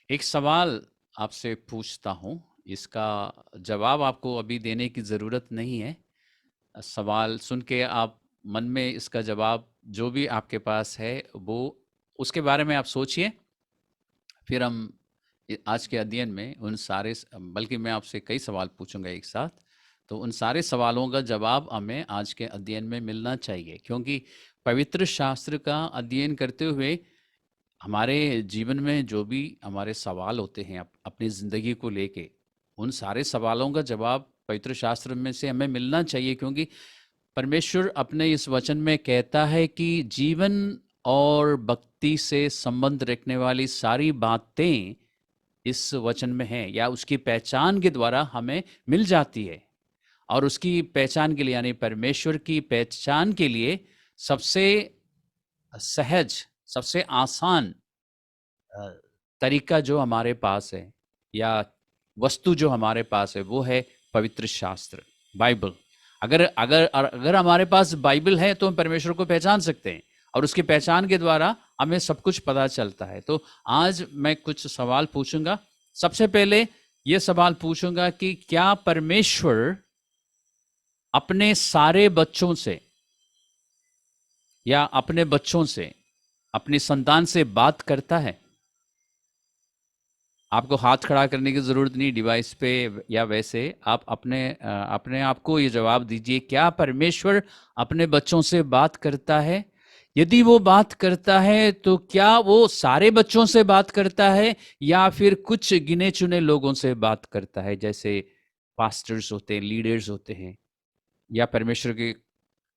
एक सवाल आपसे पूछता हूँ, इसका जवाब आपको अभी देने की ज़रूरत नहीं है। सवाल सुन के आप मन में इसका जवाब जो भी आपके पास है, वो उसके बारे में आप सोचिए। फिर हम आज के अध्ययन में उन सारे बल्कि मैं आपसे कई सवाल पूछूंगा एक साथ, तो उन सारे सवालों का जवाब हमें आज के अध्ययन में मिलना चाहिए, क्योंकि पवित्र शास्त्र का अध्ययन करते हुए हमारे जीवन में जो भी हमारे सवाल होते हैं अपनी ज़िंदगी को लेके, उन सारे सवालों का जवाब पवित्र शास्त्र में से हमें मिलना चाहिए, क्योंकि परमेश्वर अपने इस वचन में कहता है कि जीवन और भक्ति से संबंध रखने वाली सारी बातें इस वचन में हैं, या उसकी पहचान के द्वारा हमें मिल जाती है। और उसकी पहचान के लिए, यानी परमेश्वर की पहचान के लिए सबसे सहज, सबसे आसान अ, तरीका जो हमारे पास है, या वस्तु जो हमारे पास है, वो है पवित्र शास्त्र, बाइबल। अगर अगर अगर हमारे पास बाइबल है तो हम परमेश्वर को पहचान सकते हैं, और उसकी पहचान के द्वारा हमें सब कुछ पता चलता है। तो आज मैं कुछ सवाल पूछूंगा। सबसे पहले ये सवाल पूछूंगा कि क्या परमेश्वर अपने सारे बच्चों से, या अपने बच्चों से, अपनी संतान से बात करता है? आपको हाथ खड़ा करने की ज़रूरत नहीं डिवाइस पे, या वैसे आप अपने आप को ये जवाब दीजिए, क्या परमेश्वर अपने बच्चों से बात करता है? यदि वो बात करता है तो क्या वो सारे बच्चों से बात करता है, या फिर कुछ गिने चुने लोगों से बात करता है, जैसे पास्टर्स होते हैं, लीडर्स होते हैं, या परमेश्वर के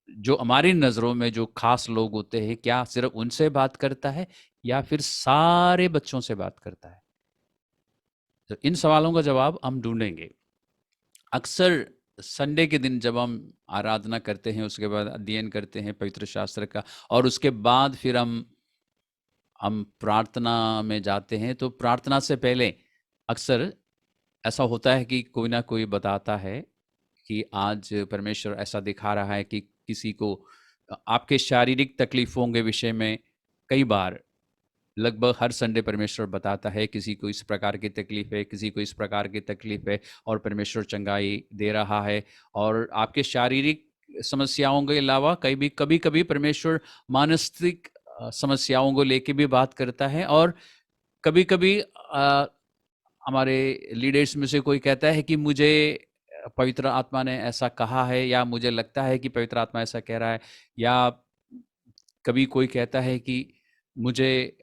जो हमारी नज़रों में जो खास लोग होते हैं, क्या सिर्फ उनसे बात करता है, या फिर सारे बच्चों से बात करता है? तो इन सवालों का जवाब हम ढूंढेंगे। अक्सर संडे के दिन जब हम आराधना करते हैं, उसके बाद अध्ययन करते हैं पवित्र शास्त्र का, और उसके बाद फिर हम प्रार्थना में जाते हैं, तो प्रार्थना से पहले अक्सर ऐसा होता है कि कोई ना कोई बताता है कि आज परमेश्वर ऐसा दिखा रहा है कि किसी को आपके शारीरिक तकलीफों के विषय में कई बार, लगभग हर संडे परमेश्वर बताता है किसी को इस प्रकार की तकलीफ है, किसी को इस प्रकार की तकलीफ है, और परमेश्वर चंगाई दे रहा है। और आपके शारीरिक समस्याओं के अलावा कभी कभी परमेश्वर मानसिक समस्याओं को लेके भी बात करता है। और कभी कभी हमारे लीडर्स में से कोई कहता है कि मुझे पवित्र आत्मा ने ऐसा कहा है, या मुझे लगता है कि पवित्र आत्मा ऐसा कह रहा है, या कभी कोई कहता है कि मुझे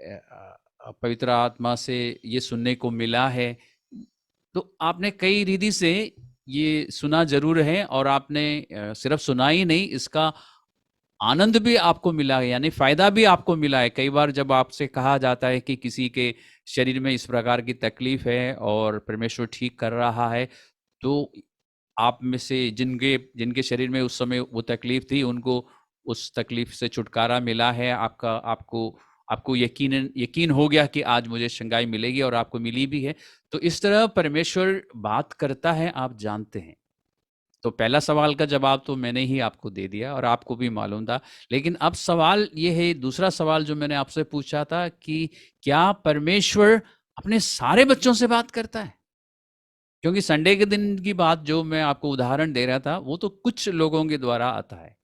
पवित्र आत्मा से ये सुनने को मिला है। तो आपने कई रीति से ये सुना जरूर है, और आपने सिर्फ सुना ही नहीं, इसका आनंद भी आपको मिला है, यानी फायदा भी आपको मिला है। कई बार जब आपसे कहा जाता है कि किसी के शरीर में इस प्रकार की तकलीफ है और परमेश्वर ठीक कर रहा है, तो आप में से जिनके जिनके शरीर में उस समय वो तकलीफ थी, उनको उस तकलीफ से छुटकारा मिला है। आपका आपको आपको यकीन हो गया कि आज मुझे शंगाई मिलेगी, और आपको मिली भी है। तो इस तरह परमेश्वर बात करता है, आप जानते हैं। तो पहला सवाल का जवाब तो मैंने ही आपको दे दिया, और आपको भी मालूम था। लेकिन अब सवाल ये है, दूसरा सवाल जो मैंने आपसे पूछा था कि क्या परमेश्वर अपने सारे बच्चों से बात करता है? क्योंकि संडे के दिन की बात जो मैं आपको उदाहरण दे रहा था, वो तो कुछ लोगों के द्वारा आता है।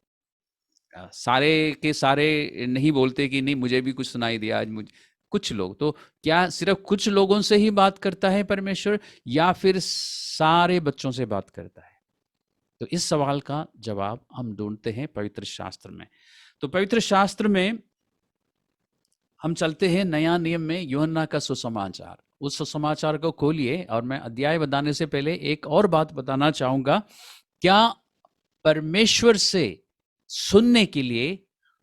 सारे के सारे नहीं बोलते कि नहीं मुझे भी कुछ सुनाई दिया आज मुझे। कुछ लोग तो, क्या सिर्फ कुछ लोगों से ही बात करता है परमेश्वर, या फिर सारे बच्चों से बात करता है? तो इस सवाल का जवाब हम ढूंढते हैं पवित्र शास्त्र में। तो पवित्र शास्त्र में हम चलते हैं नया नियम में, यूहन्ना का सुसमाचार। उस सुसमाचार को खोलिए, और मैं अध्याय बताने से पहले एक और बात बताना चाहूंगा। क्या परमेश्वर से सुनने के लिए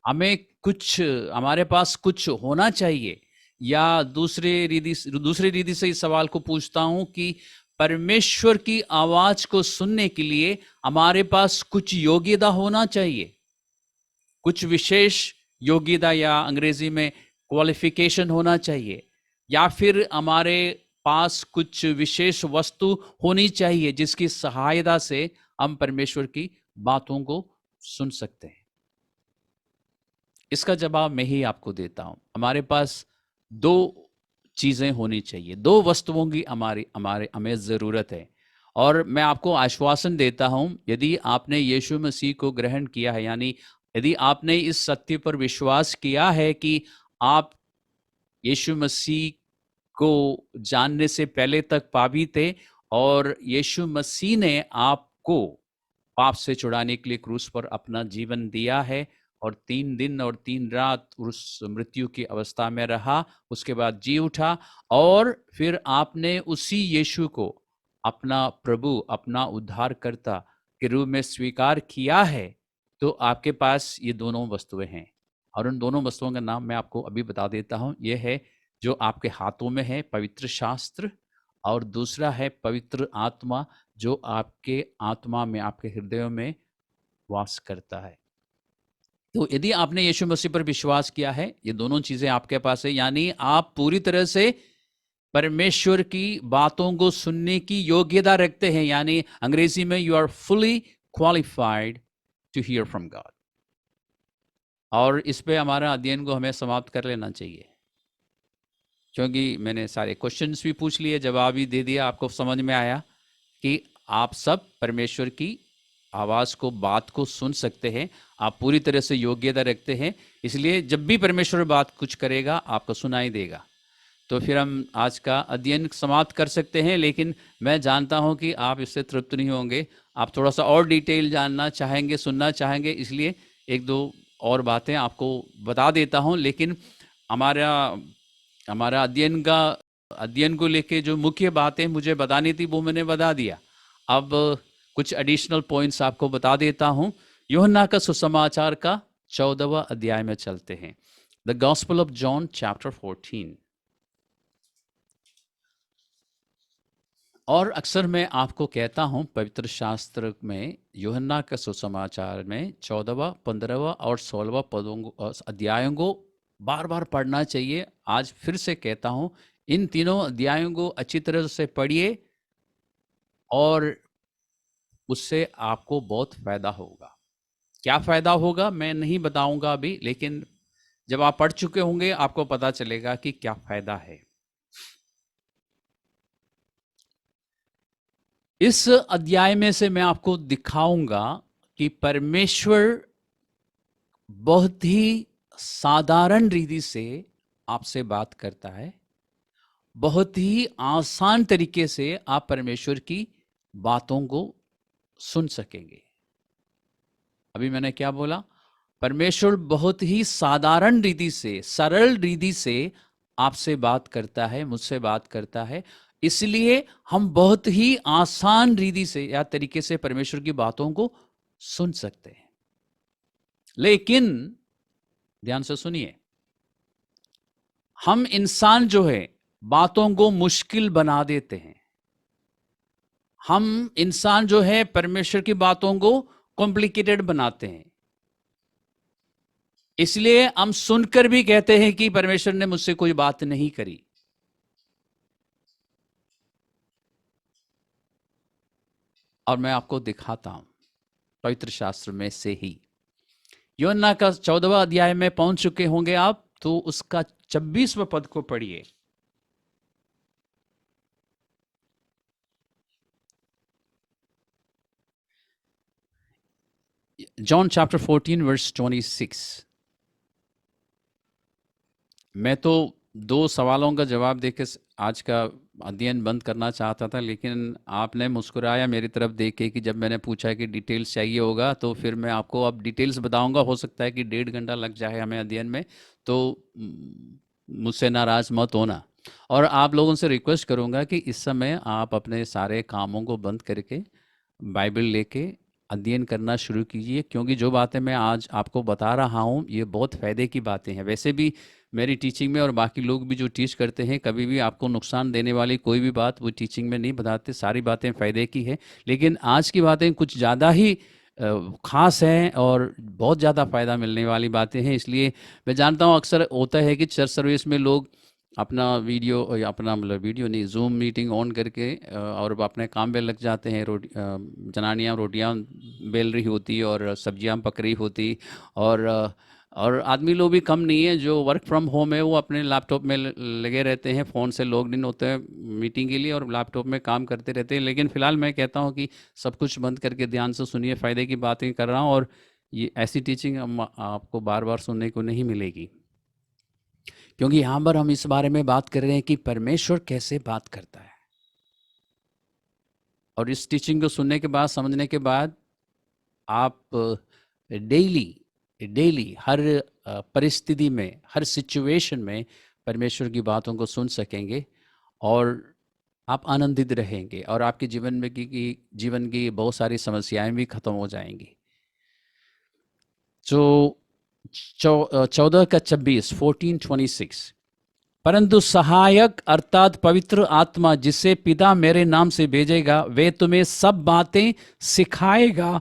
हमें कुछ, हमारे पास कुछ होना चाहिए? या दूसरी रीति से इस सवाल को पूछता हूं कि परमेश्वर की आवाज को सुनने के लिए हमारे पास कुछ योग्यता होना चाहिए, कुछ विशेष योग्यता, या अंग्रेजी में क्वालिफिकेशन होना चाहिए, या फिर हमारे पास कुछ विशेष वस्तु होनी चाहिए जिसकी सहायता से हम परमेश्वर की बातों को सुन सकते हैं? इसका जवाब मैं ही आपको देता हूं। हमारे पास दो चीज़ें होनी चाहिए, दो वस्तुओं की हमारी हमारे हमें ज़रूरत है। और मैं आपको आश्वासन देता हूं, यदि आपने यीशु मसीह को ग्रहण किया है, यानी यदि आपने इस सत्य पर विश्वास किया है कि आप यीशु मसीह को जानने से पहले तक पापी थे और यीशु मसीह ने आपको पाप से छुड़ाने के लिए क्रूस पर अपना जीवन दिया है और 3 दिन और 3 रात उस मृत्यु की अवस्था में रहा, उसके बाद जी उठा और फिर आपने उसी यीशु को अपना प्रभु, अपना उद्धारकर्ता के रूप में स्वीकार किया है, तो आपके पास ये दोनों वस्तुएं हैं। और उन दोनों वस्तुओं का नाम मैं आपको अभी बता देता हूं। यह है जो आपके हाथों में है, पवित्र शास्त्र, और दूसरा है पवित्र आत्मा, जो आपके आत्मा में, आपके हृदयों में वास करता है। तो यदि आपने यीशु मसीह पर विश्वास किया है, ये दोनों चीजें आपके पास है, यानी आप पूरी तरह से परमेश्वर की बातों को सुनने की योग्यता रखते हैं, यानी अंग्रेजी में you are fully qualified to hear from God. और इस पे हमारा अध्ययन को हमें समाप्त कर लेना चाहिए, क्योंकि मैंने सारे क्वेश्चंस भी पूछ लिए, जवाब भी दे दिया, आपको समझ में आया कि आप सब परमेश्वर की आवाज़ को, बात को सुन सकते हैं, आप पूरी तरह से योग्यता रखते हैं, इसलिए जब भी परमेश्वर बात कुछ करेगा आपको सुनाई देगा। तो फिर हम आज का अध्ययन समाप्त कर सकते हैं, लेकिन मैं जानता हूं कि आप इससे तृप्त नहीं होंगे, आप थोड़ा सा और डिटेल जानना चाहेंगे, सुनना चाहेंगे, इसलिए एक दो और बातें आपको बता देता हूं। लेकिन हमारा हमारा अध्ययन को लेके जो मुख्य बातें मुझे बतानी थी वो मैंने बता दिया। अब कुछ एडिशनल पॉइंट्स आपको बता देता हूं। यूहन्ना का सुसमाचार का 14वां अध्याय में चलते हैं। The gospel of John chapter 14। और अक्सर मैं आपको कहता हूं, पवित्र शास्त्र में यूहन्ना के सुसमाचार में 14वां, 15वां और 16वां पदों अध्यायों को बार बार पढ़ना चाहिए। आज फिर से कहता हूं, इन तीनों अध्यायों को अच्छी तरह से पढ़िए और उससे आपको बहुत फायदा होगा। क्या फायदा होगा मैं नहीं बताऊंगा अभी, लेकिन जब आप पढ़ चुके होंगे आपको पता चलेगा कि क्या फायदा है। इस अध्याय में से मैं आपको दिखाऊंगा कि परमेश्वर बहुत ही साधारण रीति से आपसे बात करता है, बहुत ही आसान तरीके से आप परमेश्वर की बातों को सुन सकेंगे। अभी मैंने क्या बोला? परमेश्वर बहुत ही साधारण रीति से, सरल रीति से आपसे बात करता है, मुझसे बात करता है, इसलिए हम बहुत ही आसान रीति से या तरीके से परमेश्वर की बातों को सुन सकते हैं। लेकिन ध्यान से सुनिए, हम इंसान जो है बातों को मुश्किल बना देते हैं। हम इंसान जो है परमेश्वर की बातों को कॉम्प्लिकेटेड बनाते हैं, इसलिए हम सुनकर भी कहते हैं कि परमेश्वर ने मुझसे कोई बात नहीं करी। और मैं आपको दिखाता हूं पवित्र शास्त्र में से ही। यूहन्ना का 14वां अध्याय में पहुंच चुके होंगे आप, तो उसका 26वां पद को पढ़िए। John chapter 14 verse 26। मैं तो 2 सवालों का जवाब देके आज का अध्ययन बंद करना चाहता था, लेकिन आपने मुस्कुराया मेरी तरफ देख के कि जब मैंने पूछा कि डिटेल्स चाहिए होगा, तो फिर मैं आपको अब डिटेल्स बताऊंगा। हो सकता है कि 1.5 घंटा लग जाए हमें अध्ययन में, तो मुझसे नाराज मत होना। और आप लोगों से रिक्वेस्ट करूंगा कि इस समय आप अपने सारे कामों को बंद करके बाइबल लेके अध्ययन करना शुरू कीजिए, क्योंकि जो बातें मैं आज आपको बता रहा हूँ ये बहुत फ़ायदे की बातें हैं। वैसे भी मेरी टीचिंग में और बाकी लोग भी जो टीच करते हैं, कभी भी आपको नुकसान देने वाली कोई भी बात वो टीचिंग में नहीं बताते, सारी बातें फ़ायदे की है। लेकिन आज की बातें कुछ ज़्यादा ही ख़ास हैं और बहुत ज़्यादा फ़ायदा मिलने वाली बातें हैं। इसलिए मैं जानता हूँ अक्सर होता है कि चर्च सर्विस में लोग अपना वीडियो या अपना मतलब वीडियो नहीं, जूम मीटिंग ऑन करके और अपने काम पे लग जाते हैं। जनानियाँ रोटियाँ बेल रही होती और सब्जियाँ पक रही होती और और आदमी लोग भी कम नहीं है जो वर्क फ्रॉम होम है, वो अपने लैपटॉप में लगे रहते हैं, फ़ोन से लॉग इन होते हैं मीटिंग के लिए और लैपटॉप में काम करते रहते हैं। लेकिन फ़िलहाल मैं कहता हूँ कि सब कुछ बंद करके ध्यान से सुनिए, फ़ायदे की बातें कर रहा हूँ, और ये ऐसी टीचिंग आपको बार बार सुनने को नहीं मिलेगी, क्योंकि यहाँ पर हम इस बारे में बात कर रहे हैं कि परमेश्वर कैसे बात करता है। और इस टीचिंग को सुनने के बाद, समझने के बाद, आप डेली डेली हर परिस्थिति में, हर सिचुएशन में परमेश्वर की बातों को सुन सकेंगे, और आप आनंदित रहेंगे, और आपके जीवन में जीवन की बहुत सारी समस्याएं भी खत्म हो जाएंगी। तो 14 का 26, 14:26, परंतु सहायक अर्थात पवित्र आत्मा जिसे पिता मेरे नाम से भेजेगा, वे तुम्हें सब बातें सिखाएगा,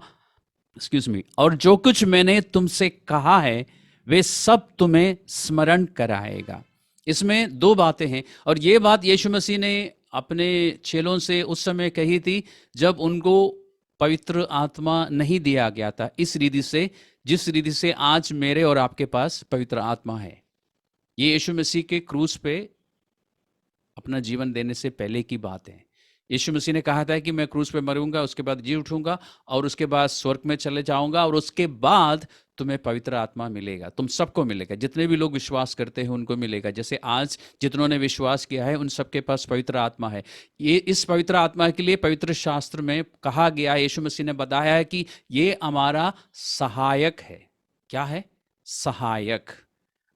एक्सक्यूज मी, और जो कुछ मैंने तुमसे कहा है वे सब तुम्हें स्मरण कराएगा। इसमें दो बातें हैं, और ये बात यीशु मसीह ने अपने चेलों से उस समय कही थी जब उनको पवित्र आत्मा नहीं दिया गया था, इस रीति से जिस रीति से आज मेरे और आपके पास पवित्र आत्मा है। ये यीशु मसीह के क्रूस पे अपना जीवन देने से पहले की बात है। यीशु मसीह ने कहा था कि मैं क्रूस पे मरूंगा, उसके बाद जी उठूंगा, और उसके बाद स्वर्ग में चले जाऊंगा, और उसके बाद तुम्हें पवित्र आत्मा मिलेगा, तुम सबको मिलेगा, जितने भी लोग विश्वास करते हैं उनको मिलेगा। जैसे आज जितनों ने विश्वास किया है उन सबके पास पवित्र आत्मा है। ये इस पवित्र आत्मा के लिए पवित्र शास्त्र में कहा गया, यीशु मसीह ने बताया है कि ये हमारा सहायक है। क्या है? सहायक।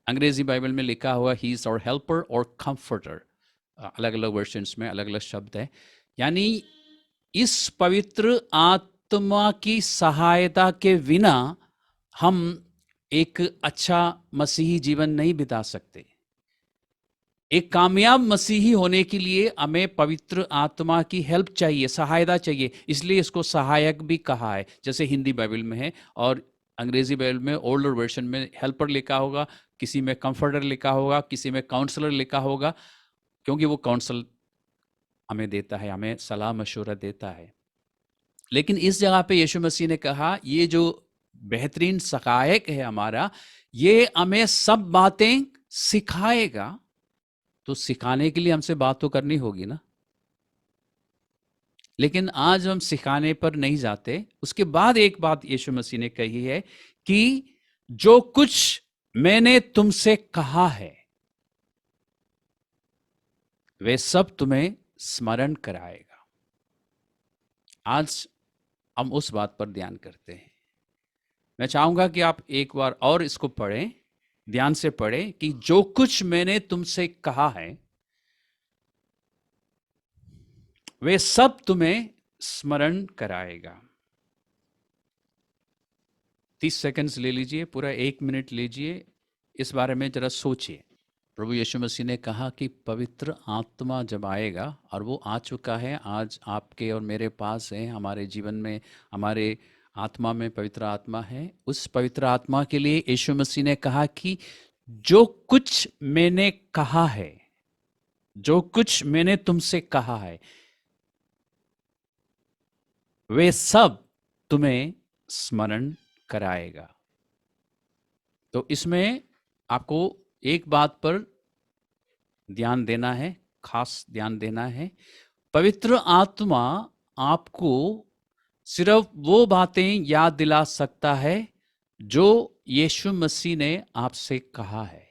अंग्रेजी बाइबल में लिखा हुआ ही इज आवर हेल्पर और कंफर्टर, अलग अलग वर्जन्स में अलग अलग शब्द है। यानी इस पवित्र आत्मा की सहायता के बिना हम एक अच्छा मसीही जीवन नहीं बिता सकते। एक कामयाब मसीही होने के लिए हमें पवित्र आत्मा की हेल्प चाहिए, सहायता चाहिए, इसलिए इसको सहायक भी कहा है। जैसे हिंदी बाइबल में है, और अंग्रेजी बाइबल में ओल्डर वर्जन में हेल्पर लिखा होगा, किसी में कंफर्टर लिखा होगा, किसी में काउंसलर लिखा होगा, क्योंकि वो काउंसल हमें देता है, हमें सलाह मशवरा देता है। लेकिन इस जगह पे यीशु मसीह ने कहा ये जो बेहतरीन सहायक है हमारा, ये हमें सब बातें सिखाएगा। तो सिखाने के लिए हमसे बात तो करनी होगी ना। लेकिन आज हम सिखाने पर नहीं जाते। उसके बाद एक बात यीशु मसीह ने कही है कि जो कुछ मैंने तुमसे कहा है वे सब तुम्हें स्मरण कराएगा। आज हम उस बात पर ध्यान करते हैं। मैं चाहूंगा कि आप एक बार और इसको पढ़ें, ध्यान से पढ़ें कि जो कुछ मैंने तुमसे कहा है वे सब तुम्हें स्मरण कराएगा। 30 सेकंड्स ले लीजिए, पूरा 1 मिनट लीजिए, इस बारे में जरा सोचिए। प्रभु यीशु मसीह ने कहा कि पवित्र आत्मा जब आएगा, और वो आ चुका है, आज आपके और मेरे पास है, हमारे जीवन में, हमारे आत्मा में पवित्र आत्मा है। उस पवित्र आत्मा के लिए यीशु मसीह ने कहा कि जो कुछ मैंने कहा है, जो कुछ मैंने तुमसे कहा है वे सब तुम्हें स्मरण कराएगा। तो इसमें आपको एक बात पर ध्यान देना है, खास ध्यान देना है। पवित्र आत्मा आपको सिर्फ वो बातें याद दिला सकता है जो यीशु मसीह ने आपसे कहा है।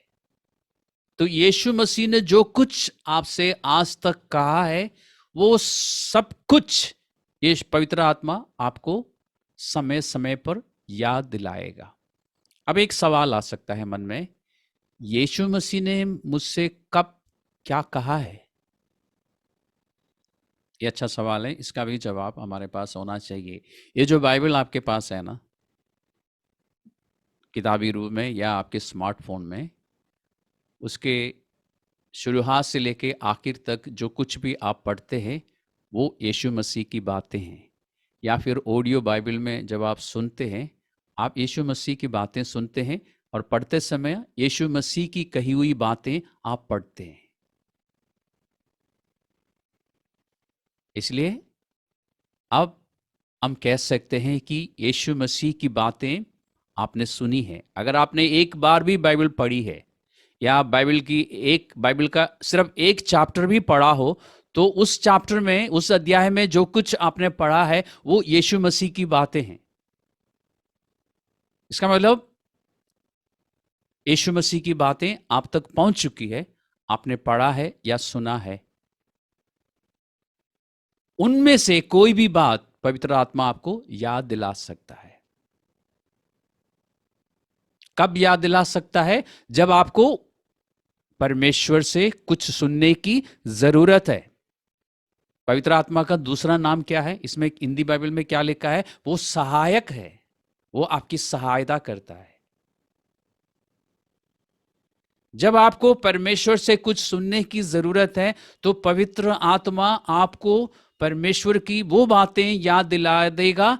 तो यीशु मसीह ने जो कुछ आपसे आज तक कहा है वो सब कुछ ये पवित्र आत्मा आपको समय समय पर याद दिलाएगा। अब एक सवाल आ सकता है मन में, यीशु मसीह ने मुझसे कब क्या कहा है? ये अच्छा सवाल है, इसका भी जवाब हमारे पास होना चाहिए। ये जो बाइबल आपके पास है ना, किताबी रूप में या आपके स्मार्टफोन में, उसके शुरुआत से लेके आखिर तक जो कुछ भी आप पढ़ते हैं वो यीशु मसीह की बातें हैं। या फिर ऑडियो बाइबल में जब आप सुनते हैं, आप यीशु मसीह की बातें सुनते हैं, और पढ़ते समय यीशु मसीह की कही हुई बातें आप पढ़ते हैं। इसलिए अब हम कह सकते हैं कि यीशु मसीह की बातें आपने सुनी है। अगर आपने एक बार भी बाइबल पढ़ी है या बाइबल का सिर्फ एक चैप्टर भी पढ़ा हो, तो उस चैप्टर में, उस अध्याय में जो कुछ आपने पढ़ा है वो यीशु मसीह की बातें हैं। इसका मतलब यीशु मसीह की बातें आप तक पहुंच चुकी है, आपने पढ़ा है या सुना है। उनमें से कोई भी बात पवित्र आत्मा आपको याद दिला सकता है। कब याद दिला सकता है? जब आपको परमेश्वर से कुछ सुनने की जरूरत है। पवित्र आत्मा का दूसरा नाम क्या है? इसमें हिंदी बाइबल में क्या लिखा है? वो सहायक है, वो आपकी सहायता करता है। जब आपको परमेश्वर से कुछ सुनने की जरूरत है तो पवित्र आत्मा आपको परमेश्वर की वो बातें याद दिला देगा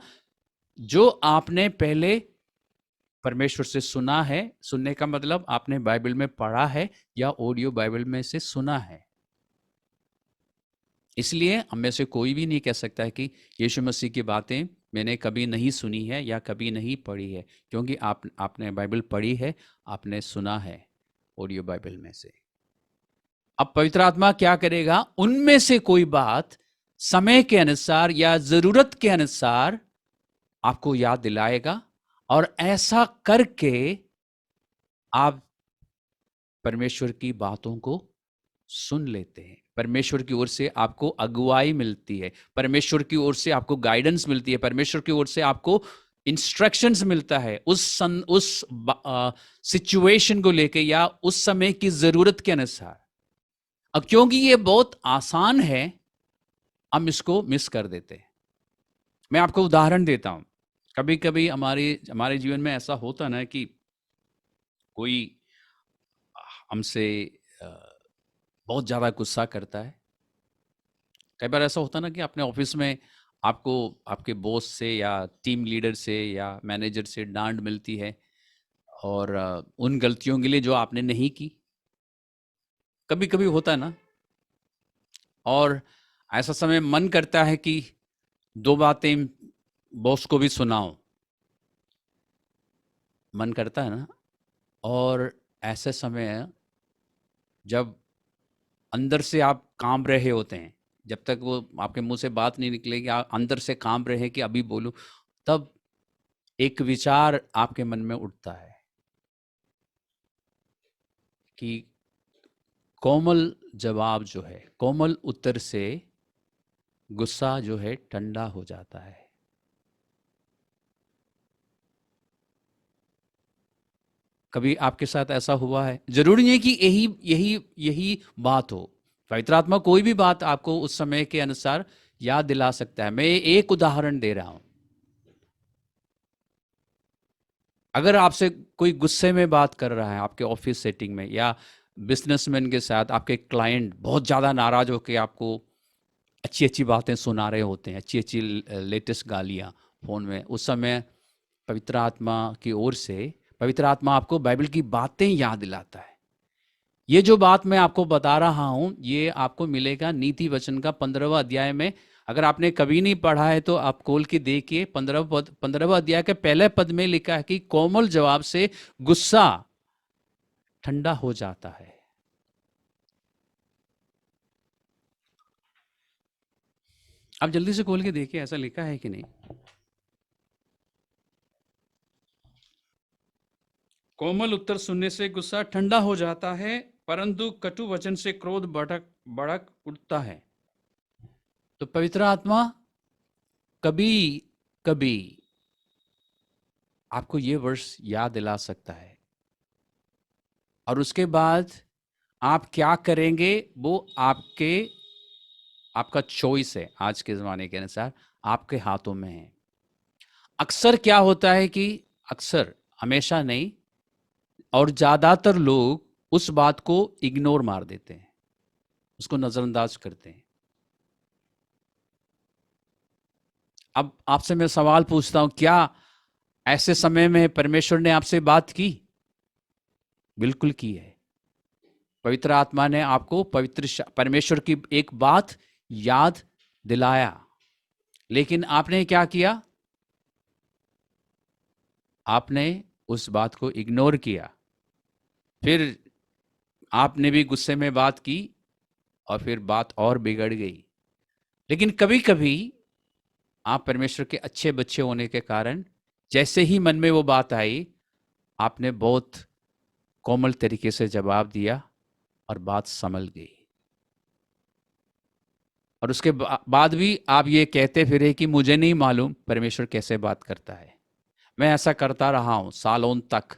जो आपने पहले परमेश्वर से सुना है। सुनने का मतलब आपने बाइबल में पढ़ा है या ऑडियो बाइबल में से सुना है। इसलिए हम में से कोई भी नहीं कह सकता है कि यीशु मसीह की बातें मैंने कभी नहीं सुनी है या कभी नहीं पढ़ी है, क्योंकि आपने बाइबल पढ़ी है, आपने सुना है ऑडियो बाइबल में से। अब पवित्र आत्मा क्या करेगा? उनमें से कोई बात समय के अनुसार या जरूरत के अनुसार आपको याद दिलाएगा, और ऐसा करके आप परमेश्वर की बातों को सुन लेते हैं। परमेश्वर की ओर से आपको अगुवाई मिलती है, परमेश्वर की ओर से आपको गाइडेंस मिलती है, परमेश्वर की ओर से आपको इंस्ट्रक्शंस मिलता है उस सिचुएशन को लेके या उस समय की जरूरत के अनुसार। अब क्योंकि ये बहुत आसान है, हम इसको मिस कर देते हैं। मैं आपको उदाहरण देता हूं। कभी कभी हमारे जीवन में ऐसा होता ना कि कोई हमसे बहुत ज़्यादा गुस्सा करता है। कई बार ऐसा होता है ना कि अपने ऑफिस में आपको आपके बॉस से या टीम लीडर से या मैनेजर से डांट मिलती है, और उन गलतियों के लिए जो आपने नहीं की। कभी कभी होता है ना, और ऐसा समय मन करता है कि दो बातें बॉस को भी सुनाओ, मन करता है ना। और ऐसे समय जब अंदर से आप कांप रहे होते हैं, जब तक वो आपके मुंह से बात नहीं निकलेगी, आप अंदर से कांप रहे हैं कि अभी बोलूं, तब एक विचार आपके मन में उठता है कि कोमल जवाब जो है, कोमल उत्तर से गुस्सा जो है ठंडा हो जाता है। कभी आपके साथ ऐसा हुआ है? जरूरी नहीं कि यही यही यही बात हो। पवित्र आत्मा कोई भी बात आपको उस समय के अनुसार याद दिला सकता है। मैं एक उदाहरण दे रहा हूं। अगर आपसे कोई गुस्से में बात कर रहा है आपके ऑफिस सेटिंग में, या बिजनेसमैन के साथ आपके क्लाइंट बहुत ज़्यादा नाराज होकर आपको अच्छी अच्छी बातें सुना रहे होते हैं, अच्छी अच्छी लेटेस्ट गालियाँ फ़ोन में, उस समय पवित्र आत्मा की ओर से पवित्र आत्मा आपको बाइबल की बातें याद दिलाता है। ये जो बात मैं आपको बता रहा हूँ, ये आपको मिलेगा नीति वचन का 15वां अध्याय में। अगर आपने कभी नहीं पढ़ा है तो आप खोल के देखिए। 15वां अध्याय के पहले पद में लिखा है कि कोमल जवाब से गुस्सा ठंडा हो जाता है। आप जल्दी से खोल के देखिए, ऐसा लिखा है कि नहीं। कोमल उत्तर सुनने से गुस्सा ठंडा हो जाता है, परंतु कटु वचन से क्रोध भड़क भड़क उठता है। तो पवित्र आत्मा कभी कभी आपको ये वर्ष याद दिला सकता है, और उसके बाद आप क्या करेंगे वो आपका चॉइस है। आज के ज़माने के अनुसार आपके हाथों में है। अक्सर क्या होता है कि, अक्सर, हमेशा नहीं, और ज़्यादातर लोग उस बात को इग्नोर मार देते हैं, उसको नज़रअंदाज करते हैं। अब आपसे मैं सवाल पूछता हूं, क्या ऐसे समय में परमेश्वर ने आपसे बात की? बिल्कुल की है। पवित्र आत्मा ने आपको परमेश्वर की एक बात याद दिलाया, लेकिन आपने क्या किया? आपने उस बात को इग्नोर किया, फिर आपने भी गुस्से में बात की और फिर बात और बिगड़ गई। लेकिन कभी कभी आप परमेश्वर के अच्छे बच्चे होने के कारण जैसे ही मन में वो बात आई, आपने बहुत कोमल तरीके से जवाब दिया और बात संभल गई। और उसके बाद भी आप ये कहते फिरे कि मुझे नहीं मालूम परमेश्वर कैसे बात करता है। मैं ऐसा करता रहा हूं सालों तक।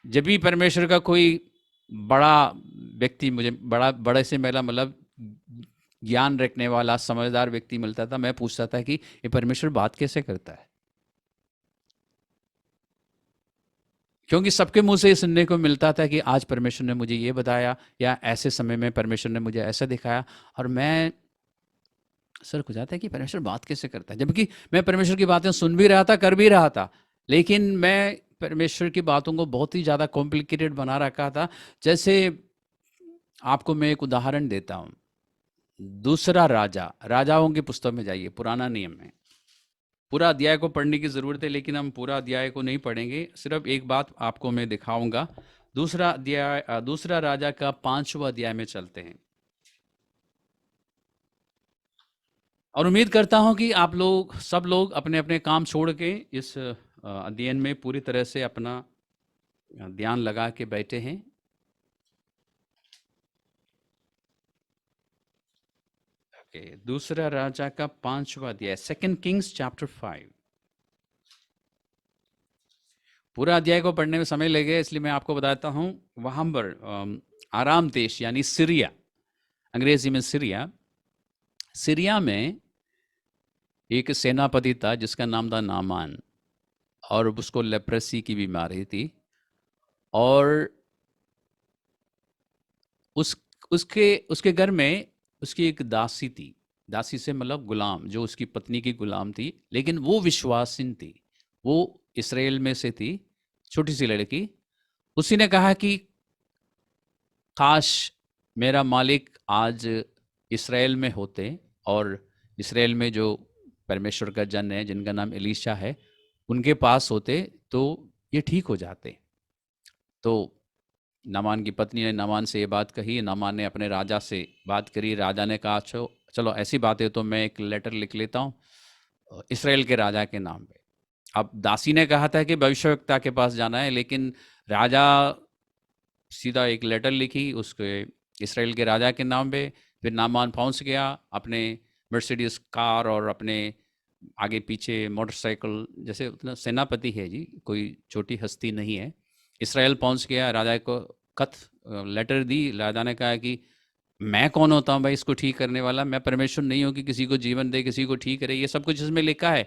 जब भी परमेश्वर का कोई बड़ा व्यक्ति मुझे बड़े से मेरा मतलब ज्ञान रखने वाला समझदार व्यक्ति मिलता था, मैं पूछता था कि ये परमेश्वर बात कैसे करता है। क्योंकि सबके मुंह से ये सुनने को मिलता था कि आज परमेश्वर ने मुझे ये बताया, या ऐसे समय में परमेश्वर ने मुझे ऐसा दिखाया। और मैं सर हो जाता है कि परमेश्वर बात कैसे करता है, जबकि मैं परमेश्वर की बातें सुन भी रहा था, कर भी रहा था, लेकिन मैं परमेश्वर की बातों को बहुत ही ज़्यादा कॉम्प्लिकेटेड बना रखा था। जैसे आपको मैं एक उदाहरण देता हूँ। दूसरा राजा, राजाओं की पुस्तक में जाइए, पुराना नियम है। पूरा अध्याय को पढ़ने की ज़रूरत है, लेकिन हम पूरा अध्याय को नहीं पढ़ेंगे, सिर्फ एक बात आपको मैं दिखाऊंगा। दूसरा अध्याय, दूसरा राजा का 5वां अध्याय में चलते हैं। और उम्मीद करता हूं कि आप लोग सब लोग अपने अपने काम छोड़ के इस अध्ययन में पूरी तरह से अपना ध्यान लगा के बैठे हैं। ओके, दूसरा राजा का 5वां अध्याय, 2 किंग्स चैप्टर 5। पूरा अध्याय को पढ़ने में समय लगेगा, इसलिए मैं आपको बताता हूं। वहां पर आराम देश यानी सीरिया, अंग्रेजी में सीरिया, सीरिया में एक सेनापति था जिसका नाम था नामान, और उसको लेप्रेसी की बीमारी थी। और उसके उसके घर में उसकी एक दासी थी। दासी से मतलब गुलाम, जो उसकी पत्नी की गुलाम थी, लेकिन वो विश्वासीन थी। वो इसराइल में से थी, छोटी सी लड़की। उसी ने कहा कि काश मेरा मालिक आज इसराइल में होते, और इसराइल में जो परमेश्वर का जन है जिनका नाम एलीशा है, उनके पास होते तो ये ठीक हो जाते। तो नामान की पत्नी ने नामान से ये बात कही। नामान ने अपने राजा से बात करी। राजा ने कहा चलो ऐसी बात है तो मैं एक लेटर लिख लेता हूँ इसराइल के राजा के नाम पे। अब दासी ने कहा था कि भविष्यवक्ता के पास जाना है, लेकिन राजा सीधा एक लेटर लिखी उसके इसराइल के राजा के नाम पे। फिर नामान पहुंच गया अपने मर्सिडीज कार और अपने आगे पीछे मोटरसाइकिल, जैसे उतना सेनापति है जी, कोई छोटी हस्ती नहीं है। इसराइल पहुंच गया, राजा को खत लेटर दी। राजा ने कहा कि मैं कौन होता हूँ भाई इसको ठीक करने वाला, मैं परमेश्वर नहीं हूँ कि किसी को जीवन दे, किसी को ठीक करे, ये सब कुछ इसमें लिखा है।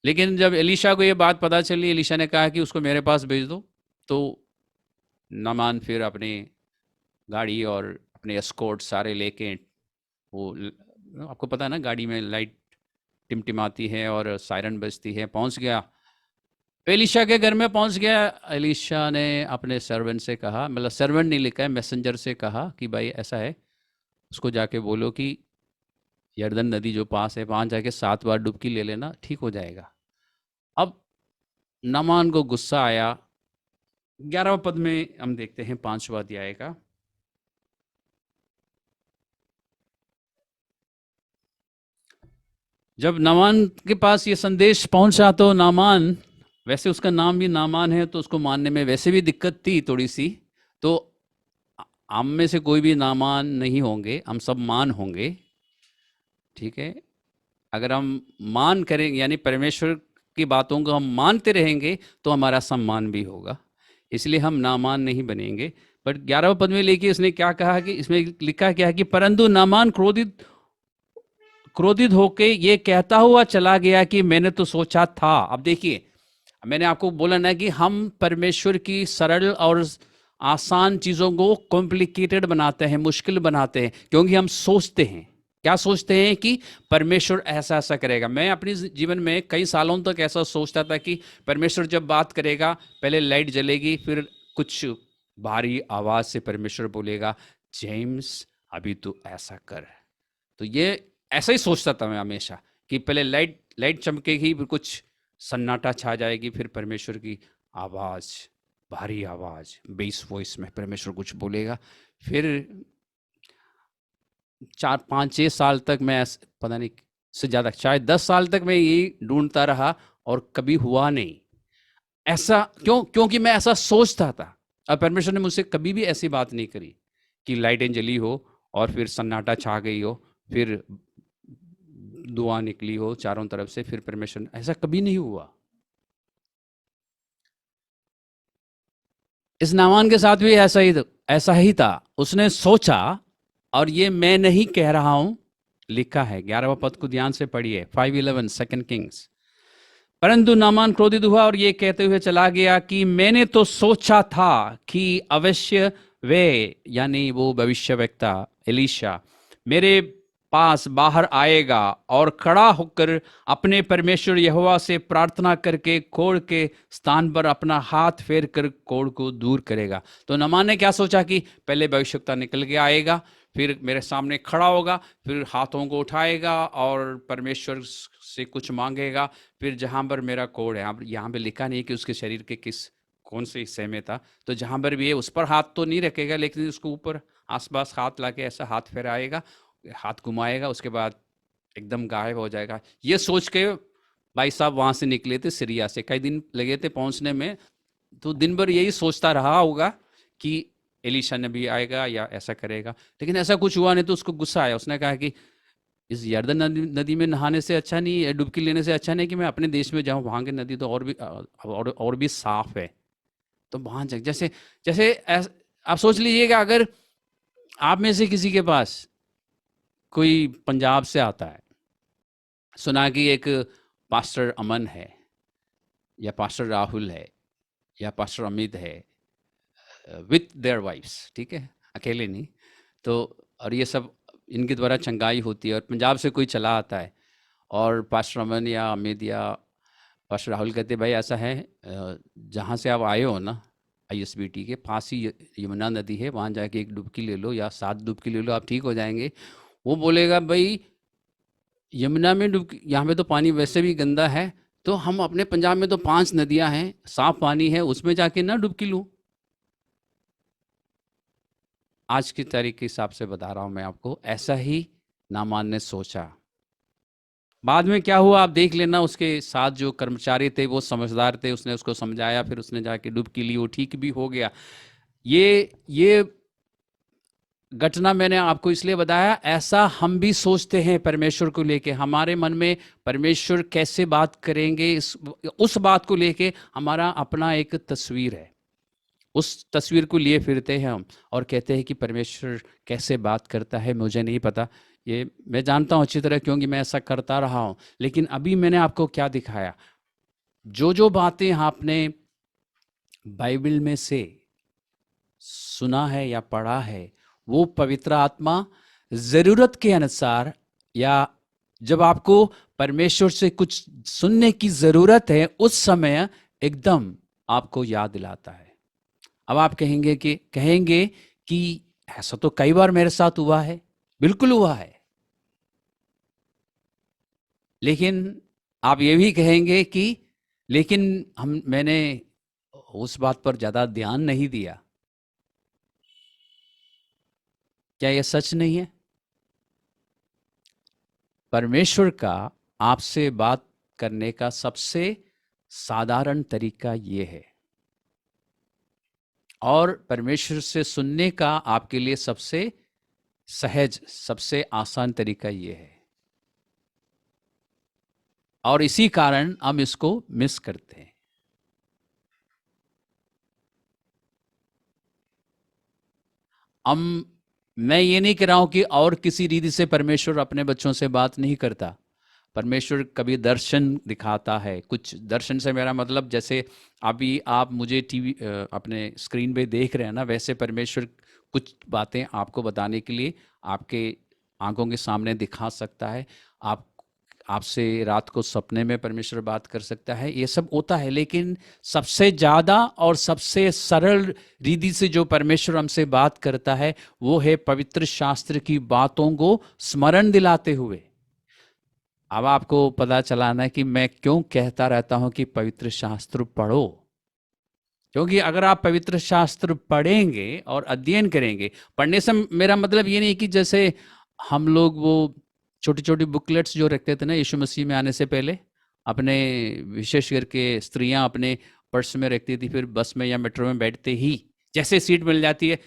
लेकिन जब एलीशा को ये बात पता चली, एलीशा ने कहा कि उसको मेरे पास भेज दो। तो नामान फिर अपनी गाड़ी और अपने एस्कॉर्ट सारे लेके, वो आपको पता है ना, गाड़ी में लाइट टिमटिमाती है और सायरन बजती है, पहुंच गया। एलीशा के घर में पहुंच गया। एलीशा ने अपने सर्वेंट से कहा, मतलब सर्वेंट नहीं लिखा है, मैसेंजर से कहा कि भाई ऐसा है, उसको जाके बोलो कि यर्दन नदी जो पास है वहां जाके 7 बार डुबकी ले लेना, ठीक हो जाएगा। अब नामान को गुस्सा आया। 11वें पद में हम देखते हैं 5वां अध्याय का। जब नामान के पास ये संदेश पहुंचा तो नामान, वैसे उसका नाम भी नामान है तो उसको मानने में वैसे भी दिक्कत थी थोड़ी सी। तो हम में से कोई भी नामान नहीं होंगे, हम सब मान होंगे, ठीक है। अगर हम मान करेंगे यानी परमेश्वर की बातों को हम मानते रहेंगे तो हमारा सम्मान भी होगा, इसलिए हम नामान नहीं बनेंगे। पर 11वें पद में लेके इसने क्या कहा कि इसमें लिखा क्या है कि परंतु नामान क्रोधित होके ये कहता हुआ चला गया कि मैंने तो सोचा था। अब देखिए, मैंने आपको बोला ना कि हम परमेश्वर की सरल और आसान चीजों को कॉम्प्लिकेटेड बनाते हैं, मुश्किल बनाते हैं, क्योंकि हम सोचते हैं, क्या सोचते हैं कि परमेश्वर ऐसा ऐसा करेगा। मैं अपने जीवन में कई सालों तक ऐसा सोचता था कि परमेश्वर जब बात करेगा पहले लाइट जलेगी, फिर कुछ भारी आवाज से परमेश्वर बोलेगा, जेम्स अभी तू ऐसा कर। तो ये ऐसा ही सोचता था मैं हमेशा कि पहले लाइट चमकेगी, फिर कुछ सन्नाटा छा जाएगी, फिर परमेश्वर की आवाज, भारी आवाज, बेस वॉइस में परमेश्वर कुछ बोलेगा। फिर 4 5 6 साल तक मैं पता नहीं, से ज्यादा शायद 10 साल तक मैं यही ढूंढता रहा और कभी हुआ नहीं। ऐसा क्यों? क्योंकि मैं ऐसा सोचता था। अब परमेश्वर ने मुझसे कभी भी ऐसी बात नहीं करी कि लाइटें जली हो और फिर सन्नाटा छा गई हो, फिर धुआं निकली हो चारों तरफ से, फिर परमेश्वर, ऐसा कभी नहीं हुआ। इस नामान के साथ भी ऐसा ही था। उसने सोचा, और ये मैं नहीं कह रहा हूं, लिखा है 11वां पद को ध्यान से पढ़िए, 5:11 सेकंड किंग्स। परंतु नामान क्रोधित हुआ और ये कहते हुए चला गया कि मैंने तो सोचा था कि अवश्य वे, यानी वो भविष्यवक्ता एलीशा, मेरे पास बाहर आएगा और खड़ा होकर अपने परमेश्वर यहोवा से प्रार्थना करके कोढ़ के स्थान पर अपना हाथ फेर कर कोढ़ को दूर करेगा। तो नामान ने क्या सोचा कि पहले भविष्यवक्ता निकल के आएगा, फिर मेरे सामने खड़ा होगा, फिर हाथों को उठाएगा और परमेश्वर से कुछ मांगेगा, फिर जहां पर मेरा कोढ़ है, यहाँ पे लिखा नहीं कि उसके शरीर के कौन से हिस्से में था, तो जहां पर भी है उस पर हाथ तो नहीं रखेगा, लेकिन उसको ऊपर आसपास हाथ लाके ऐसा हाथ फेराएगा, हाथ घुमाएगा, उसके बाद एकदम गायब हो जाएगा। ये सोच के भाई साहब वहां से निकले थे सीरिया से, कई दिन लगे थे पहुंचने में, तो दिन भर यही सोचता रहा होगा कि एलीशा नबी आएगा या ऐसा करेगा, लेकिन ऐसा कुछ हुआ नहीं। तो उसको गुस्सा आया, उसने कहा कि इस यर्दन नदी में नहाने से अच्छा नहीं, डुबकी लेने से अच्छा नहीं कि मैं अपने देश में जाऊं, वहां की नदी तो और भी साफ है। तो वहां जैसे जैसे आप सोच लीजिएगा, अगर आप में से किसी के पास कोई पंजाब से आता है, सुना कि एक पास्टर अमन है या पास्टर राहुल है या पास्टर अमित है, विथ देयर वाइफ्स, ठीक है, अकेले नहीं, तो और ये सब इनके द्वारा चंगाई होती है, और पंजाब से कोई चला आता है और पास्टर अमन या अमित या पास्टर राहुल कहते भाई ऐसा है, जहाँ से आप आए हो ना, ISBT के पास ही यमुना नदी है, वहाँ जाके एक डुबकी ले लो या 7 डुबकी ले लो, आप ठीक हो जाएंगे। वो बोलेगा भाई यमुना में डुबकी, यहाँ पे तो पानी वैसे भी गंदा है, तो हम अपने पंजाब में तो 5 नदियाँ हैं, साफ पानी है, उसमें जाके ना डुबकी लूँ। आज की तारीख के हिसाब से बता रहा हूँ मैं आपको, ऐसा ही नामान ने सोचा। बाद में क्या हुआ आप देख लेना, उसके साथ जो कर्मचारी थे वो समझदार थे, उसने उसको समझाया, फिर उसने जाके डुबकी ली, वो ठीक भी हो गया। ये घटना मैंने आपको इसलिए बताया, ऐसा हम भी सोचते हैं परमेश्वर को लेके, हमारे मन में परमेश्वर कैसे बात करेंगे, उस बात को लेके हमारा अपना एक तस्वीर है, उस तस्वीर को लिए फिरते हैं हम और कहते हैं कि परमेश्वर कैसे बात करता है मुझे नहीं पता। ये मैं जानता हूँ अच्छी तरह, क्योंकि मैं ऐसा करता रहा हूँ। लेकिन अभी मैंने आपको क्या दिखाया, जो बातें आपने बाइबल में से सुना है या पढ़ा है, वो पवित्र आत्मा जरूरत के अनुसार, या जब आपको परमेश्वर से कुछ सुनने की जरूरत है उस समय एकदम आपको याद दिलाता है। अब आप कहेंगे कि ऐसा तो कई बार मेरे साथ हुआ है, बिल्कुल हुआ है, लेकिन आप ये भी कहेंगे कि लेकिन मैंने उस बात पर ज्यादा ध्यान नहीं दिया। क्या यह सच नहीं है? परमेश्वर का आपसे बात करने का सबसे साधारण तरीका यह है, और परमेश्वर से सुनने का आपके लिए सबसे सहज, सबसे आसान तरीका यह है, और इसी कारण हम इसको मिस करते हैं। मैं ये नहीं कह रहा हूं कि और किसी रीति से परमेश्वर अपने बच्चों से बात नहीं करता। परमेश्वर कभी दर्शन दिखाता है, कुछ दर्शन से मेरा मतलब जैसे अभी आप मुझे टीवी अपने स्क्रीन पे देख रहे हैं ना, वैसे परमेश्वर कुछ बातें आपको बताने के लिए आपके आंखों के सामने दिखा सकता है। आपसे रात को सपने में परमेश्वर बात कर सकता है, ये सब होता है। लेकिन सबसे ज़्यादा और सबसे सरल रीति से जो परमेश्वर हमसे बात करता है वो है पवित्र शास्त्र की बातों को स्मरण दिलाते हुए। अब आपको पता चलाना है कि मैं क्यों कहता रहता हूं कि पवित्र शास्त्र पढ़ो। क्योंकि अगर आप पवित्र शास्त्र पढ़ेंगे और अध्ययन करेंगे, पढ़ने से मेरा मतलब ये नहीं कि जैसे हम लोग वो छोटी छोटी बुकलेट्स जो रखते थे ना यीशु मसीह में आने से पहले, अपने विशेष करके स्त्रियां अपने पर्स में रखती थी, फिर बस में या मेट्रो में बैठते ही जैसे सीट मिल जाती है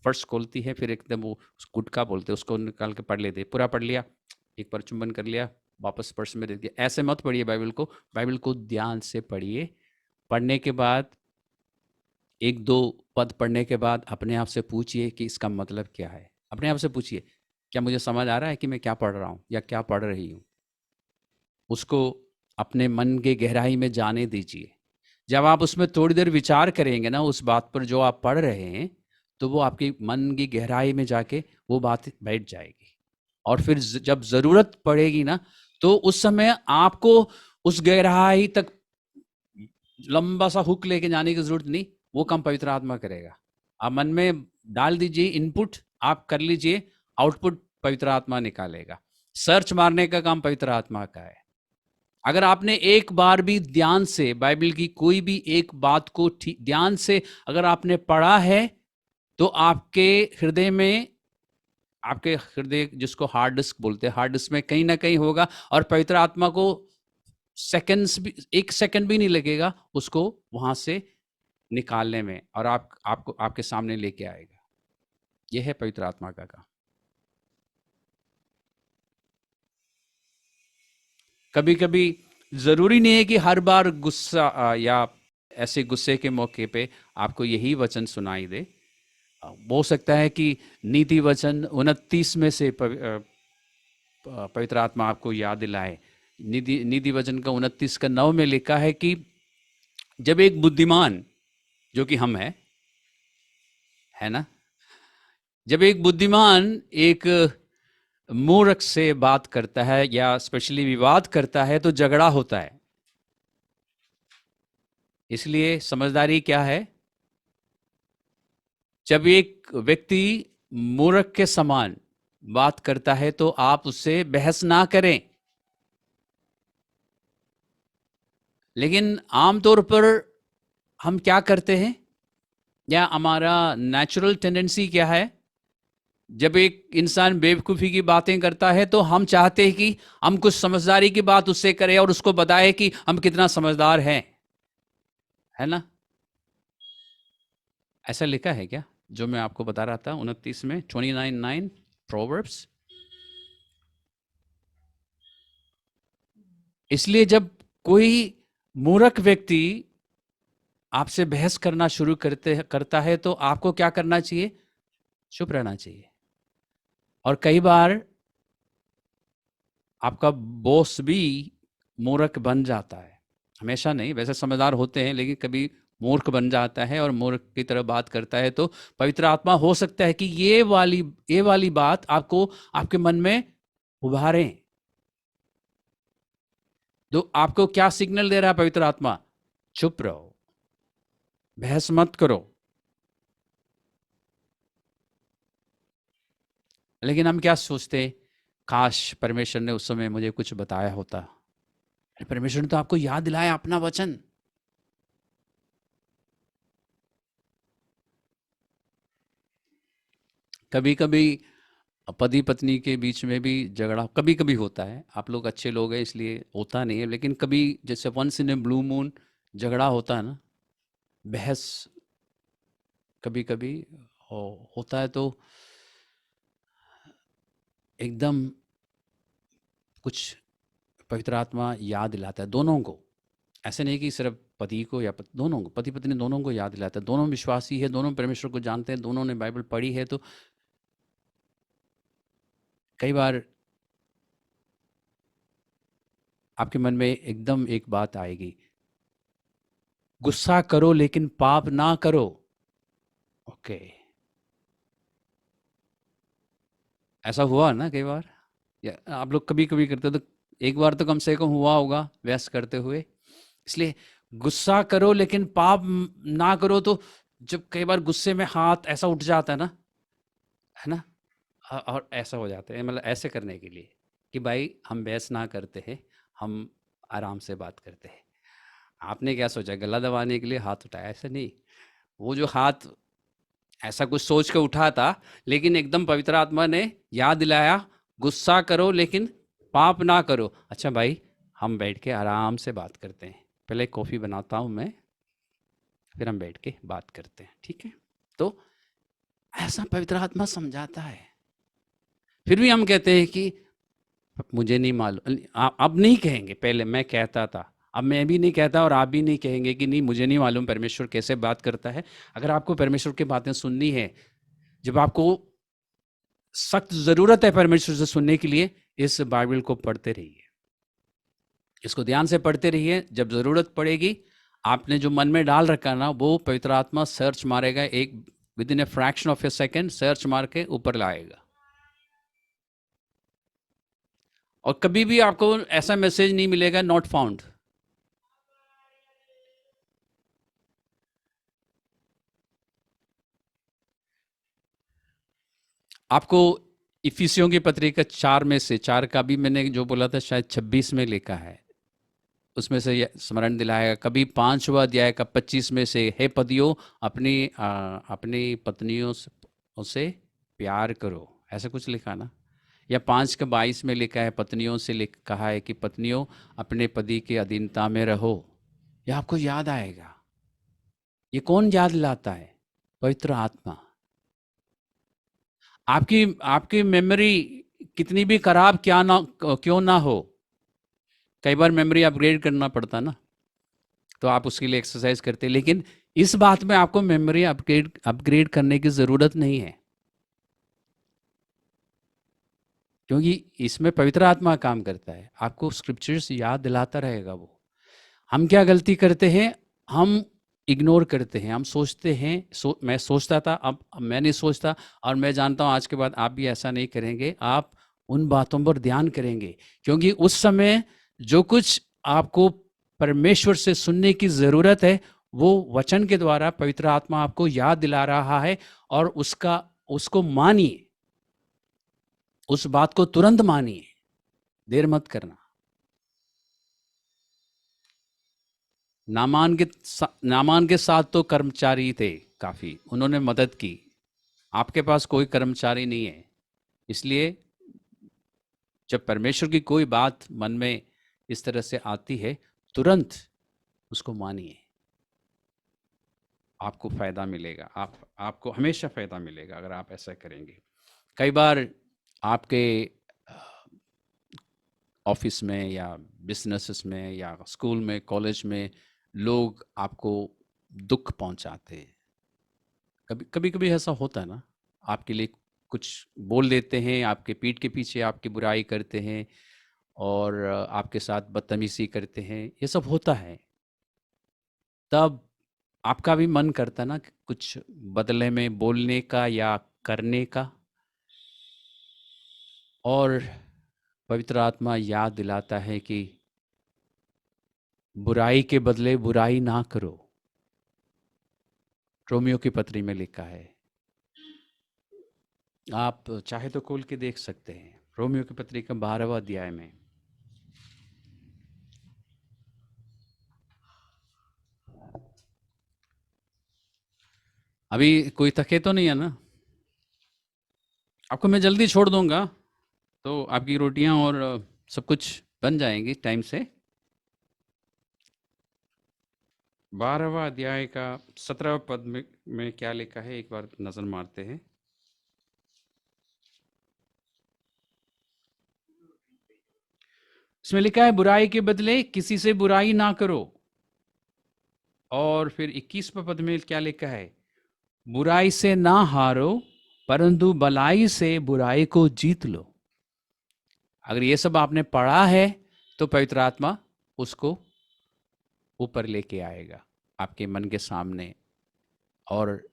पर्स खोलती है, फिर एकदम वो गुटका बोलते हैं उसको निकाल के पढ़ लेते, पूरा पढ़ लिया, एक बार चुंबन कर लिया, वापस पर्स में दे दिया। ऐसे मत पढ़िए बाइबल को, बाइबल को ध्यान से पढ़िए। पढ़ने के बाद एक दो पद पढ़ने के बाद अपने आप से पूछिए कि इसका मतलब क्या है। अपने आप से पूछिए, क्या मुझे समझ आ रहा है कि मैं क्या पढ़ रहा हूँ या क्या पढ़ रही हूँ। उसको अपने मन के गहराई में जाने दीजिए। जब आप उसमें थोड़ी देर विचार करेंगे ना उस बात पर जो आप पढ़ रहे हैं, तो वो आपकी मन की गहराई में जाके वो बात बैठ जाएगी। और फिर जब ज़रूरत पड़ेगी ना, तो उस समय आपको उस गहराई तक लंबा सा हुक लेके जाने की जरूरत नहीं, वो काम पवित्र आत्मा करेगा। आप मन में डाल दीजिए इनपुट, आप कर लीजिए, आउटपुट पवित्र आत्मा निकालेगा। सर्च मारने का काम पवित्र आत्मा का है। अगर आपने एक बार भी ध्यान से बाइबल की कोई भी एक बात को ध्यान से अगर आपने पढ़ा है, तो आपके हृदय जिसको हार्ड डिस्क बोलते हैं, हार्ड डिस्क में कहीं ना कहीं होगा, और पवित्र आत्मा को सेकंड्स भी, एक सेकंड भी नहीं लगेगा उसको वहां से निकालने में, और आपको आपके सामने लेके आएगा। यह है पवित्र आत्मा का काम। कभी कभी जरूरी नहीं है कि हर बार गुस्सा या ऐसे गुस्से के मौके पे आपको यही वचन सुनाई दे। हो सकता है कि नीति वचन 29 में से पवित्र आत्मा आपको याद दिलाए। नीति वचन का 29 का 9 में लिखा है कि जब एक बुद्धिमान, जो कि हम है ना, जब एक बुद्धिमान एक मूर्ख से बात करता है या स्पेशली विवाद करता है, तो झगड़ा होता है। इसलिए समझदारी क्या है? जब एक व्यक्ति मूर्ख के समान बात करता है तो आप उससे बहस ना करें। लेकिन आमतौर पर हम क्या करते हैं, या हमारा नेचुरल टेंडेंसी क्या है? जब एक इंसान बेवकूफ़ी की बातें करता है तो हम चाहते हैं कि हम कुछ समझदारी की बात उससे करें और उसको बताएं कि हम कितना समझदार हैं, है ना? ऐसा लिखा है क्या जो मैं आपको बता रहा था 29 में, 29:9 प्रोवर्ब्स? इसलिए जब कोई मूर्ख व्यक्ति आपसे बहस करना शुरू करता है तो आपको क्या करना चाहिए? चुप रहना चाहिए। और कई बार आपका बॉस भी मूर्ख बन जाता है, हमेशा नहीं, वैसे समझदार होते हैं, लेकिन कभी मूर्ख बन जाता है और मूर्ख की तरह बात करता है, तो पवित्र आत्मा हो सकता है कि ये वाली बात आपको आपके मन में उभारे। तो आपको क्या सिग्नल दे रहा है पवित्र आत्मा? चुप रहो, बहस मत करो। लेकिन हम क्या सोचते, काश परमेश्वर ने उस समय मुझे कुछ बताया होता। परमेश्वर ने तो आपको याद दिलाया अपना वचन। कभी कभी पति पत्नी के बीच में भी झगड़ा कभी कभी होता है। आप लोग अच्छे लोग हैं इसलिए होता नहीं है, लेकिन कभी जैसे once in a blue moon झगड़ा होता है ना, बहस कभी कभी होता है, तो एकदम कुछ पवित्र आत्मा याद दिलाता है दोनों को। ऐसे नहीं कि सिर्फ पति को या दोनों को, पति पत्नी दोनों को याद दिलाता है। दोनों विश्वासी है, दोनों परमेश्वर को जानते हैं, दोनों ने बाइबल पढ़ी है, तो कई बार आपके मन में एकदम एक बात आएगी, गुस्सा करो लेकिन पाप ना करो। ओके, ऐसा हुआ ना कई बार, या आप लोग कभी कभी करते हो, तो एक बार तो कम से कम हुआ होगा व्यस्त करते हुए। इसलिए गुस्सा करो लेकिन पाप ना करो। तो जब कई बार गुस्से में हाथ ऐसा उठ जाता है ना, और ऐसा हो जाता है, मतलब ऐसे करने के लिए कि भाई हम बहस ना करते हैं, हम आराम से बात करते हैं। आपने क्या सोचा, गला दबाने के लिए हाथ उठाया? ऐसा नहीं। वो जो हाथ ऐसा कुछ सोच के उठा था, लेकिन एकदम पवित्र आत्मा ने याद दिलाया, गुस्सा करो लेकिन पाप ना करो। अच्छा भाई, हम बैठ के आराम से बात करते हैं, पहले कॉफ़ी बनाता हूँ मैं, फिर हम बैठ के बात करते हैं, ठीक है? तो ऐसा पवित्र आत्मा समझाता है। फिर भी हम कहते हैं कि मुझे नहीं मालूम। अब नहीं कहेंगे, पहले मैं कहता था, अब मैं भी नहीं कहता और आप भी नहीं कहेंगे कि नहीं मुझे नहीं मालूम परमेश्वर कैसे बात करता है। अगर आपको परमेश्वर की बातें सुननी है, जब आपको सख्त ज़रूरत है परमेश्वर से सुनने के लिए, इस बाइबल को पढ़ते रहिए, इसको ध्यान से पढ़ते रहिए। जब ज़रूरत पड़ेगी, आपने जो मन में डाल रखा ना, वो पवित्र आत्मा सर्च मारेगा, एक with in a fraction of A second search मार के ऊपर लाएगा। और कभी भी आपको ऐसा मैसेज नहीं मिलेगा नॉट फाउंड। आपको इफिसियों की पत्रिका 4 में से, 4 का भी मैंने जो बोला था शायद 26 में लिखा है, उसमें से स्मरण दिलाएगा। कभी 5वां अध्याय का 25 में से, हे पतियों अपनी पत्नियों से प्यार करो, ऐसा कुछ लिखा ना? या 5 का 22 में लिखा है, पत्नियों से कहा है कि पत्नियों अपने पति के अधीनता में रहो। यह आपको याद आएगा। ये कौन याद दिलाता है? पवित्र आत्मा। आपकी आपकी मेमोरी कितनी भी खराब क्यों ना हो, कई बार मेमोरी अपग्रेड करना पड़ता ना, तो आप उसके लिए एक्सरसाइज करते हैं। लेकिन इस बात में आपको मेमोरी अपग्रेड करने की ज़रूरत नहीं है, क्योंकि इसमें पवित्र आत्मा काम करता है, आपको स्क्रिप्चर्स याद दिलाता रहेगा वो। हम क्या गलती करते हैं? हम इग्नोर करते हैं, हम सोचते हैं, मैं सोचता था, अब मैं नहीं सोचता, और मैं जानता हूँ आज के बाद आप भी ऐसा नहीं करेंगे। आप उन बातों पर ध्यान करेंगे, क्योंकि उस समय जो कुछ आपको परमेश्वर से सुनने की ज़रूरत है, वो वचन के द्वारा पवित्र आत्मा आपको याद दिला रहा है। और उसको मानिए, उस बात को तुरंत मानिए, देर मत करना। नामान के साथ तो कर्मचारी थे काफ़ी, उन्होंने मदद की। आपके पास कोई कर्मचारी नहीं है, इसलिए जब परमेश्वर की कोई बात मन में इस तरह से आती है, तुरंत उसको मानिए, आपको फ़ायदा मिलेगा। आपको हमेशा फ़ायदा मिलेगा अगर आप ऐसा करेंगे। कई बार आपके ऑफिस में या बिजनेसेस में या स्कूल में, कॉलेज में, लोग आपको दुख पहुंचाते हैं। कभी कभी कभी ऐसा होता है ना, आपके लिए कुछ बोल देते हैं, आपके पीठ के पीछे आपकी बुराई करते हैं, और आपके साथ बदतमीजी करते हैं, ये सब होता है। तब आपका भी मन करता ना कि कुछ बदले में बोलने का या करने का, और पवित्र आत्मा याद दिलाता है कि बुराई के बदले बुराई ना करो। रोमियो की पत्री में लिखा है, आप चाहे तो खोल के देख सकते हैं, रोमियो की पत्री का 12वां अध्याय में। अभी कोई थके तो नहीं है ना? आपको मैं जल्दी छोड़ दूंगा, तो आपकी रोटियां और सब कुछ बन जाएंगी टाइम से। 12वां अध्याय का 17वां पद में क्या लिखा है, एक बार नजर मारते हैं। इसमें लिखा है, बुराई के बदले किसी से बुराई ना करो। और फिर 21वें पद में क्या लिखा है, बुराई से ना हारो, परंतु भलाई से बुराई को जीत लो। अगर ये सब आपने पढ़ा है, तो पवित्र आत्मा उसको ऊपर लेके आएगा आपके मन के सामने, और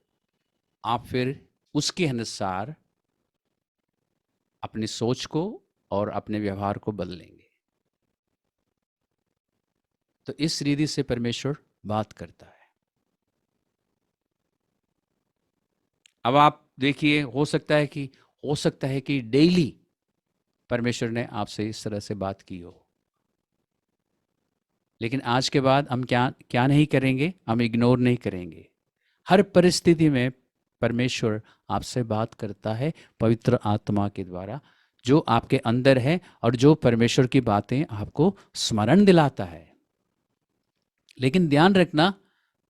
आप फिर उसके अनुसार अपनी सोच को और अपने व्यवहार को बदलेंगे। तो इस रीति से परमेश्वर बात करता है। अब आप देखिए, हो सकता है कि डेली परमेश्वर ने आपसे इस तरह से बात की हो। लेकिन आज के बाद हम क्या क्या नहीं करेंगे, हम इग्नोर नहीं करेंगे। हर परिस्थिति में परमेश्वर आपसे बात करता है पवित्र आत्मा के द्वारा, जो आपके अंदर है और जो परमेश्वर की बातें आपको स्मरण दिलाता है। लेकिन ध्यान रखना,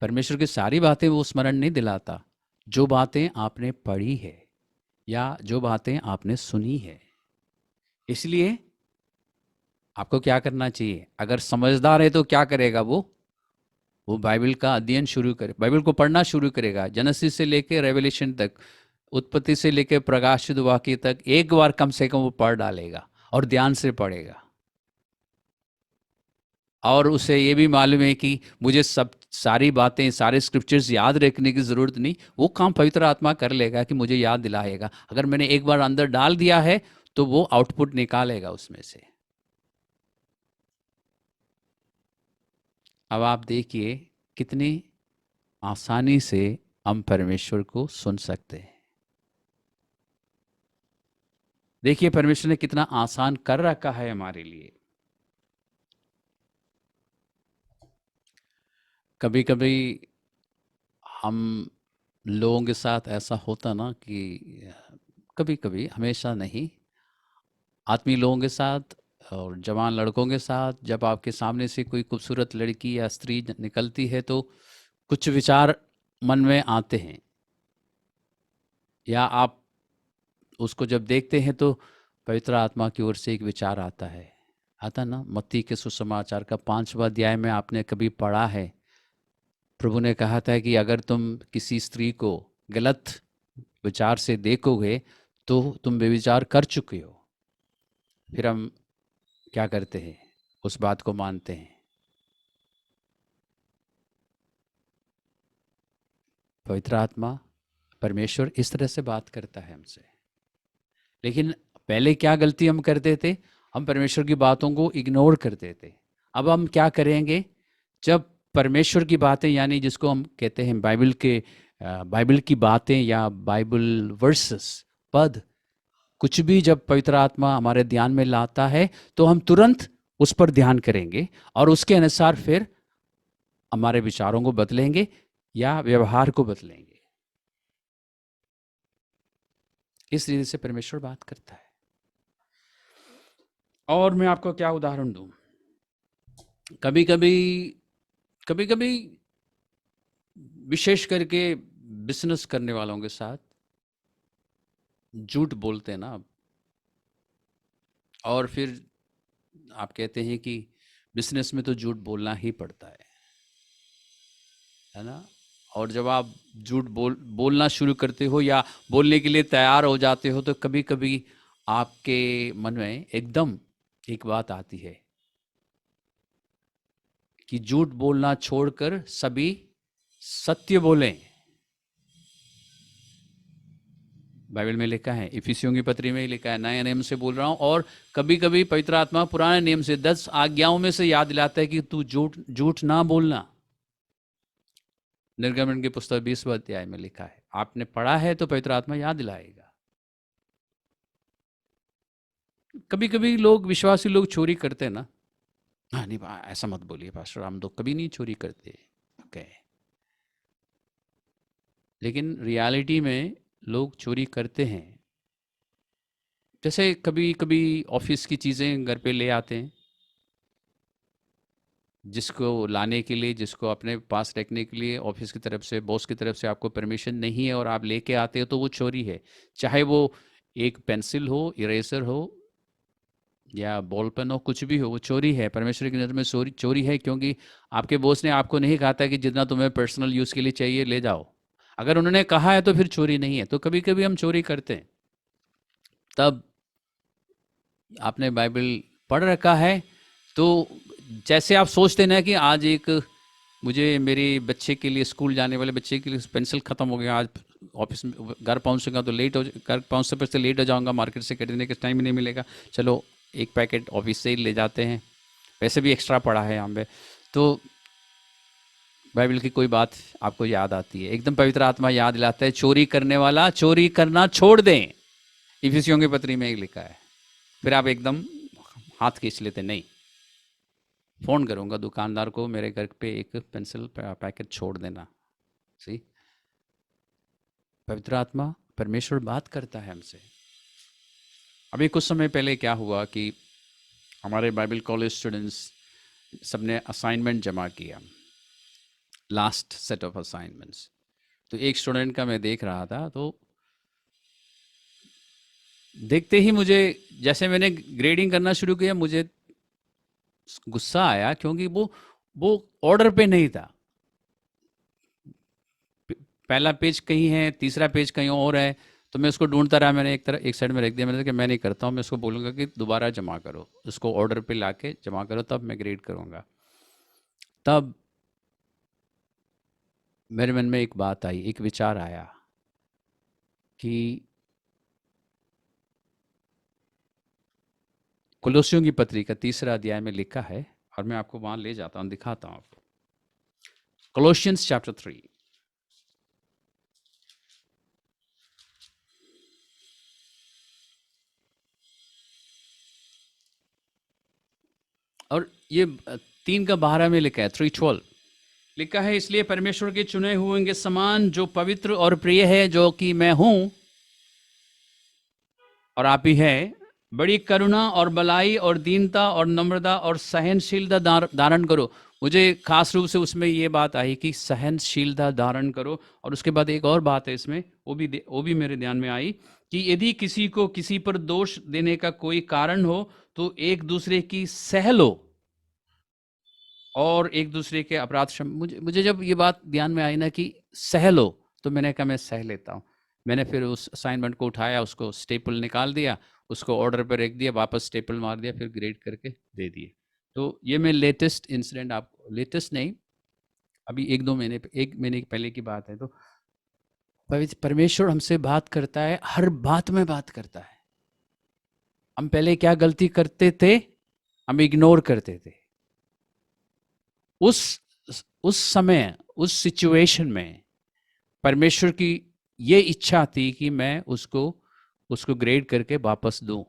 परमेश्वर की सारी बातें वो स्मरण नहीं दिलाता। जो बातें आपने पढ़ी है या जो बातें आपने सुनी है। इसलिए आपको क्या करना चाहिए? अगर समझदार है तो क्या करेगा वो बाइबल का अध्ययन शुरू करे, बाइबल को पढ़ना शुरू करेगा, जेनेसिस से लेकर रेवलेशन तक, उत्पत्ति से लेकर प्रकाशित वाक्य तक एक बार कम से कम वो पढ़ डालेगा और ध्यान से पढ़ेगा। और उसे ये भी मालूम है कि मुझे सब सारी बातें, सारे स्क्रिप्चर्स याद रखने की ज़रूरत नहीं, वो काम पवित्र आत्मा कर लेगा कि मुझे याद दिलाएगा। अगर मैंने एक बार अंदर डाल दिया है तो वो आउटपुट निकालेगा उसमें से। अब आप देखिए कितनी आसानी से हम परमेश्वर को सुन सकते हैं। देखिए परमेश्वर ने कितना आसान कर रखा है हमारे लिए। कभी कभी हम लोगों के साथ ऐसा होता ना कि कभी कभी, हमेशा नहीं, आत्मीय लोगों के साथ और जवान लड़कों के साथ जब आपके सामने से कोई खूबसूरत लड़की या स्त्री निकलती है तो कुछ विचार मन में आते हैं, या आप उसको जब देखते हैं तो पवित्र आत्मा की ओर से एक विचार आता ना। मत्ती के सुसमाचार का 5वां अध्याय में आपने कभी पढ़ा है, प्रभु ने कहा था कि अगर तुम किसी स्त्री को गलत विचार से देखोगे तो तुम बेविचार कर चुके हो। फिर हम क्या करते हैं? उस बात को मानते हैं। पवित्र आत्मा, परमेश्वर इस तरह से बात करता है हमसे। लेकिन पहले क्या गलती हम करते थे? हम परमेश्वर की बातों को इग्नोर करते थे। अब हम क्या करेंगे? जब परमेश्वर की बातें, यानी जिसको हम कहते हैं बाइबल की बातें या बाइबल वर्सेस, पद, कुछ भी जब पवित्र आत्मा हमारे ध्यान में लाता है तो हम तुरंत उस पर ध्यान करेंगे और उसके अनुसार फिर हमारे विचारों को बदलेंगे या व्यवहार को बदलेंगे। इस रीति से परमेश्वर बात करता है। और मैं आपको क्या उदाहरण दूं? कभी कभी विशेष करके बिजनेस करने वालों के साथ झूठ बोलते हैं ना आप, और फिर आप कहते हैं कि बिजनेस में तो झूठ बोलना ही पड़ता है ना। और जब आप झूठ बोलना शुरू करते हो या बोलने के लिए तैयार हो जाते हो तो कभी कभी आपके मन में एकदम एक बात आती है कि झूठ बोलना छोड़कर सभी सत्य बोलें। बाइबल में लिखा है, इफिसियों की पत्री में लिखा है, नए नियम से बोल रहा हूं। और कभी कभी पवित्र आत्मा पुराने नियम से 10 आज्ञाओं में से याद दिलाता है कि तू झूठ ना बोलना। निर्गमन की पुस्तक 20वें अध्याय में लिखा है। आपने पढ़ा है तो पवित्र आत्मा याद दिलाएगा। कभी कभी लोग, विश्वासी लोग चोरी करते हैं ना। हाँ नहीं, ऐसा मत बोलिए पास्टर, हम तो कभी नहीं चोरी करते। ओके, लेकिन रियलिटी में लोग चोरी करते हैं। जैसे कभी कभी ऑफिस की चीज़ें घर पे ले आते हैं, जिसको लाने के लिए, जिसको अपने पास रखने के लिए ऑफिस की तरफ से, बॉस की तरफ से आपको परमिशन नहीं है और आप लेके आते हो तो वो चोरी है। चाहे वो एक पेंसिल हो, इरेजर हो या बॉल पेन हो, कुछ भी हो, वो चोरी है। परमेश्वर की नज़र में चोरी है, क्योंकि आपके बॉस ने आपको नहीं कहा था कि जितना तुम्हें पर्सनल यूज़ के लिए चाहिए ले जाओ। अगर उन्होंने कहा है तो फिर चोरी नहीं है। तो कभी कभी हम चोरी करते हैं। तब आपने बाइबल पढ़ रखा है तो जैसे आप सोचते ना कि आज मुझे मेरे बच्चे के लिए, स्कूल जाने वाले बच्चे के लिए पेंसिल ख़त्म हो गया, आज ऑफिस में घर पहुंचूंगा तो घर पहुंचते पहुंचते लेट हो जाऊंगा, मार्केट से खरीदने का टाइम ही नहीं मिलेगा, चलो एक पैकेट ऑफिस से ही ले जाते हैं, वैसे भी एक्स्ट्रा पड़ा है यहाँ पे। तो बाइबल की कोई बात आपको याद आती है, एकदम पवित्र आत्मा याद दिलाता है, चोरी करने वाला चोरी करना छोड़ दें। इफिसियों की पत्री में लिखा है। फिर आप एकदम हाथ खींच लेते, नहीं, फ़ोन करूँगा दुकानदार को, मेरे घर पे एक पेंसिल पैकेट छोड़ देना। सी, पवित्र आत्मा, परमेश्वर बात करता है हमसे। अभी कुछ समय पहले क्या हुआ कि हमारे बाइबल कॉलेज स्टूडेंट्स सबने असाइनमेंट जमा किया, लास्ट सेट ऑफ असाइनमेंट्स। तो एक स्टूडेंट का मैं देख रहा था, तो देखते ही मुझे, जैसे मैंने ग्रेडिंग करना शुरू किया, मुझे गुस्सा आया, क्योंकि वो ऑर्डर पे नहीं था। पहला पेज कहीं है, तीसरा पेज कहीं और है। तो मैं उसको ढूंढता रहा, मैंने एक साइड में रख दिया। मैंने कहा कि मैं नहीं करता हूँ, मैं उसको बोलूँगा कि दोबारा जमा करो, उसको ऑर्डर पे लाके जमा करो, तब मैं ग्रेड करूँगा। तब मेरे मन में एक बात आई, एक विचार आया कि कुलोसियों की पत्री का 3 अध्याय में लिखा है, और मैं आपको वहां ले जाता हूं, दिखाता हूं आपको। कोलोसियंस चैप्टर 3, और ये 3:12 में लिखा है, 3:12 लिखा है, इसलिए परमेश्वर के चुने हुए के समान जो पवित्र और प्रिय है, जो कि मैं हूं और आप ही है, बड़ी करुणा और भलाई और दीनता और नम्रता और सहनशीलता धारण करो। मुझे खास रूप से उसमें ये बात आई कि सहनशीलता धारण करो, और उसके बाद एक और बात है इसमें, वो भी मेरे ध्यान में आई कि यदि किसी को किसी पर दोष देने का कोई कारण हो, तो एक दूसरे की सह लो और एक दूसरे के अपराध मुझे जब ये बात ध्यान में आई ना कि सह लो, तो मैंने कहा मैं सह लेता हूँ। मैंने फिर उस असाइनमेंट को उठाया, उसको स्टेपल निकाल दिया, उसको ऑर्डर पर रख दिया, वापस स्टेपल मार दिया, फिर ग्रेड करके दे दिए। तो ये मैं लेटेस्ट इंसिडेंट, आपको लेटेस्ट नहीं, अभी 1 महीने पहले की बात है। तो परमेश्वर हमसे बात करता है, हर बात में बात करता है। हम पहले क्या गलती करते थे, हम इग्नोर करते थे। उस समय, उस सिचुएशन में परमेश्वर की ये इच्छा थी कि मैं उसको ग्रेड करके वापस दूं।